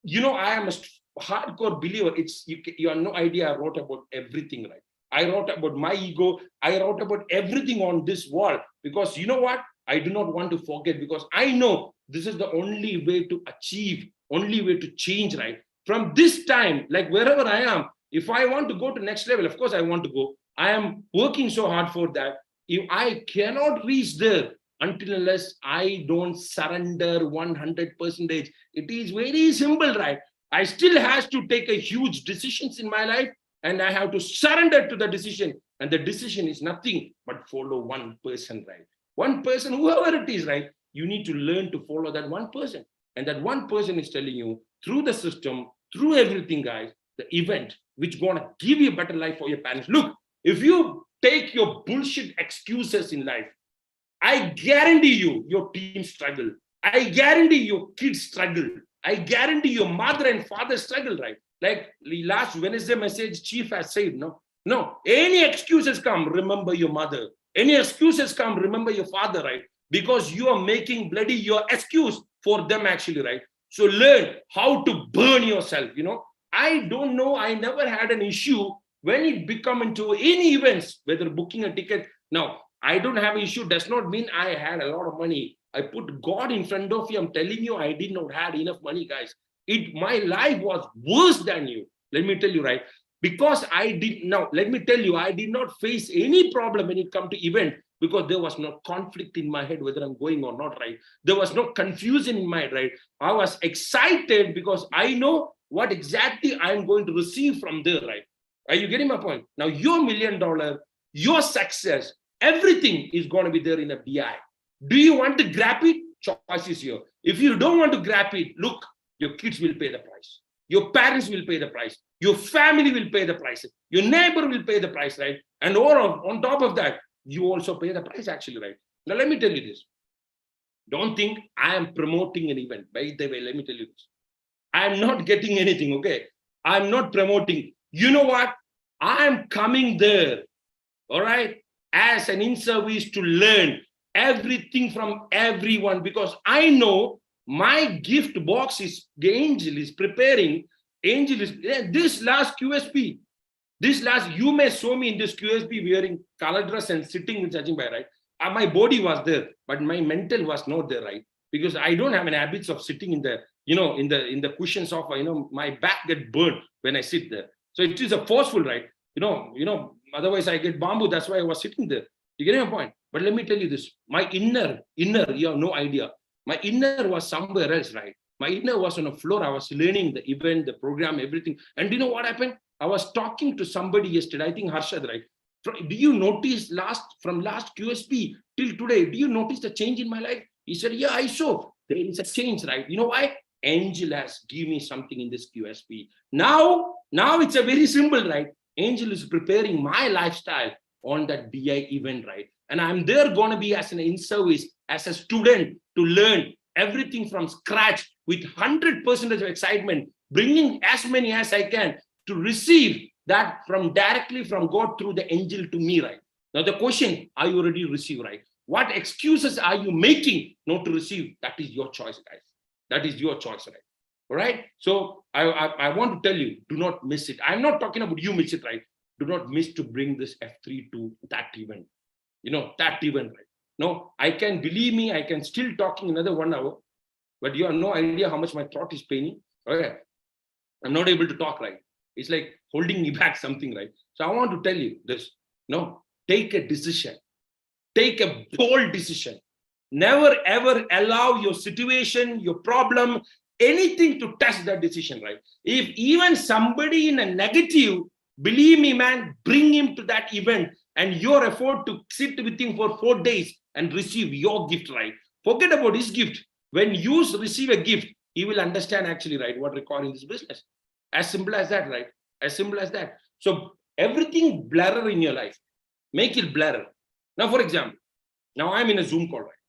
I am a hardcore believer. You have no idea. I wrote about everything, right? I wrote about my ego. I wrote about everything on this wall, because you know what? I do not want to forget, because I know this is the only way to achieve, only way to change, right? From this time, like wherever I am, if I want to go to next level, of course I want to go. I am working so hard for that. If I cannot reach there until unless I don't surrender 100%, it is very simple, right? I still has to take a huge decisions in my life, and I have to surrender to the decision. And the decision is nothing but follow one person, right? One person, whoever it is, right? You need to learn to follow that one person. And that one person is telling you through the system, through everything, guys, the event, which gonna give you a better life for your parents. Look, if you take your bullshit excuses in life, I guarantee you, your team struggle. I guarantee your kids struggle. I guarantee your mother and father struggle, right? Like last Wednesday message, Chief has said, no, any excuses come, remember your mother. Any excuses come, remember your father, right? Because you are making bloody your excuse for them actually, right? So learn how to burn yourself, I don't know, I never had an issue when it become into any events, whether booking a ticket. Now, I don't have an issue, does not mean I had a lot of money. I put God in front of you. I'm telling you, I did not have enough money, guys. My life was worse than you. Let me tell you, right? Because let me tell you, I did not face any problem when it come to event, because there was no conflict in my head whether I'm going or not, right? There was no confusion in my head, right? I was excited because I know what exactly I'm going to receive from there, right? Are you getting my point? Now, your $1 million, your success, everything is going to be there in a BI. Do you want to grab it? Choice is here. If you don't want to grab it, look, your kids will pay the price. Your parents will pay the price. Your family will pay the price. Your neighbor will pay the price, right? And on top of that, you also pay the price actually, right? Now, let me tell you this. Don't think I am promoting an event. By the way, let me tell you this. I am not getting anything, okay? I'm not promoting. You know what? I am coming there, all right, as an in-service to learn everything from everyone, because I know my gift box is, the angel is preparing. Angel is, this last QSP, you may show me in this QSP wearing color dress and sitting with Sachin Bhai, right? My body was there, but my mental was not there, right? Because I don't have an habits of sitting in the, in the cushions of, my back get burned when I sit there. So it is a forceful, right? Otherwise I get bamboo. That's why I was sitting there. You get my point? But let me tell you this, my inner, you have no idea. My inner was somewhere else, right? My inner was on the floor. I was learning the event, the program, everything. And do you know what happened? I was talking to somebody yesterday, I think Harshad, right? Do you notice from last QSP till today, do you notice the change in my life? He said, yeah, I saw. There is a change, right? You know why? Angel has given me something in this QSP. Now it's a very simple, right? Angel is preparing my lifestyle on that BI event, right? And I'm there going to be as an in-service, as a student to learn everything from scratch with 100% of excitement, bringing as many as I can to receive that directly from God through the angel to me, right? Now the question, are you ready to receive, right? What excuses are you making not to receive? That is your choice, guys. That is your choice, right? All right. So I want to tell you, do not miss it. I'm not talking about you miss it, right? Do not miss to bring this F3 to that event. That event, right? No, I can, believe me, I can still talking another 1 hour, but you have no idea how much my throat is paining. Okay. I'm not able to talk, right? It's like holding me back something, right? So I want to tell you this. No, take a decision. Take a bold decision. Never ever allow your situation, your problem, anything to touch that decision, right? If even somebody in a negative, believe me, man, bring him to that event and your effort to sit with him for 4 days and receive your gift, right? Forget about his gift. When you receive a gift, he will understand actually, right, what required in this business. As simple as that, right? As simple as that. So everything blurrer in your life, make it blurrer. Now, for example, now I'm in a Zoom call, right?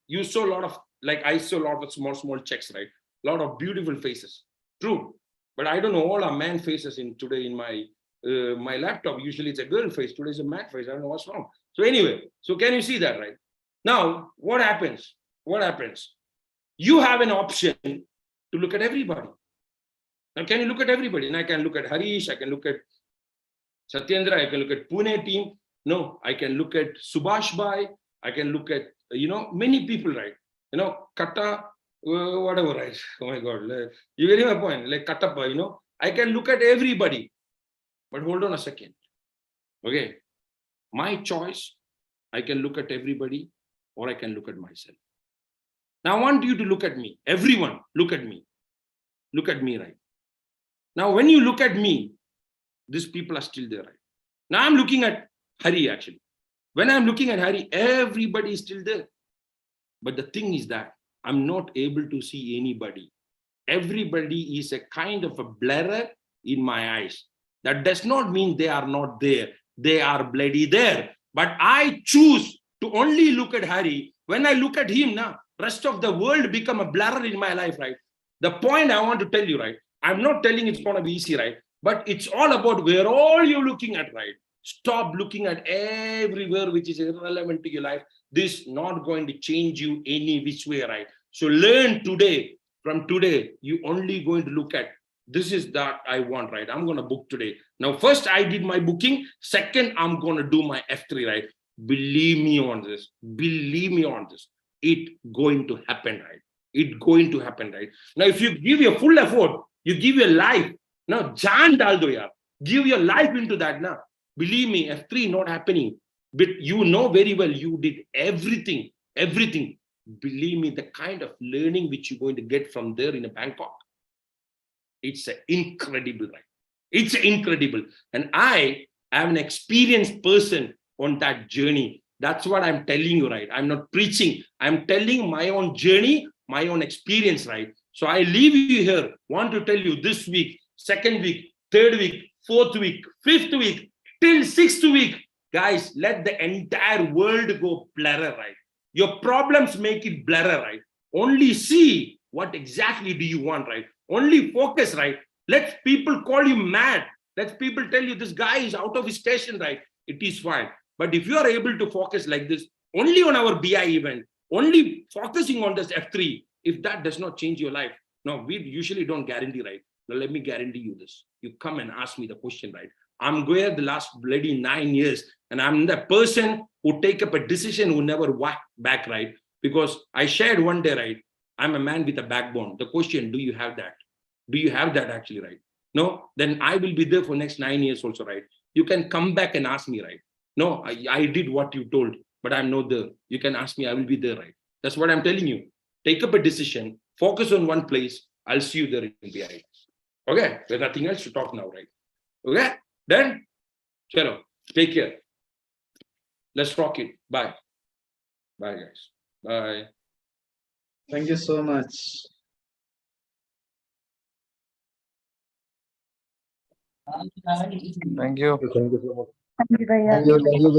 You saw a lot of, like I saw a lot of small checks, right? A lot of beautiful faces. True. But I don't know, all are man faces in today in my laptop. Usually it's a girl face. Today is a man face. I don't know what's wrong. So anyway, so can you see that, right? Now, what happens? What happens? You have an option to look at everybody. Now, can you look at everybody? And I can look at Harish, I can look at Satyendra, I can look at Pune team. No, I can look at Subhash Bhai, I can look at, many people, right? Kata, whatever, right? Oh my God, you get my point. Like Katappa, I can look at everybody. But hold on a second. Okay, my choice, I can look at everybody or I can look at myself. Now I want you to look at me. Everyone, look at me. Look at me, right? Now, when you look at me, these people are still there, right? Now I'm looking at Hari, actually. When I'm looking at Hari, everybody is still there. But the thing is that I'm not able to see anybody. Everybody is a kind of a blurrer in my eyes. That does not mean they are not there. They are bloody there. But I choose to only look at Hari. When I look at him now, rest of the world become a blurrer in my life, right? The point I want to tell you, right? I'm not telling it's going to be easy, right? But it's all about where all you're looking at, right? Stop looking at everywhere which is irrelevant to your life. This is not going to change you any which way, right? So learn today. From today, you only going to look at this is that I want, right? I'm going to book today. Now, first I did my booking. Second, I'm going to do my F3, right? Believe me on this. Believe me on this. It going to happen, right? It going to happen, right? Now, if you give your full effort, you give your life. Now, Jan Daldo, yeah, give your life into that now. Believe me, F3 not happening. But you know very well you did everything. Believe me, the kind of learning which you're going to get from there in a Bangkok, it's incredible, right? It's incredible. And I am an experienced person on that journey. That's what I'm telling you, right? I'm not preaching. I'm telling my own journey, my own experience, right? So I leave you here, want to tell you this week, second week, third week, fourth week, fifth week, till sixth week, guys, let the entire world go blurrer, right? Your problems make it blurrer, right? Only see what exactly do you want, right? Only focus, right? Let people call you mad. Let people tell you this guy is out of his station, right? It is fine. But if you are able to focus like this, only on our BI event, only focusing on this F3, if that does not change your life, no, we usually don't guarantee, right? Now, let me guarantee you this. You come and ask me the question, right? I'm going the last bloody 9 years, and I'm the person who take up a decision who never walk back, right? Because I shared one day, right? I'm a man with a backbone. The question, do you have that? Do you have that actually, right? No, then I will be there for next 9 years also, right? You can come back and ask me, right? No, I did what you told, but I'm not there. You can ask me, I will be there, right? That's what I'm telling you. Take up a decision, focus on one place. I'll see you there in BI. Okay, there's nothing else to talk now, right? Okay, then, chalo, take care. Let's rock it. Bye. Bye, guys. Bye. Thank you so much. Thank you. Thank you so much. Thank you, Bhaiya. Thank you.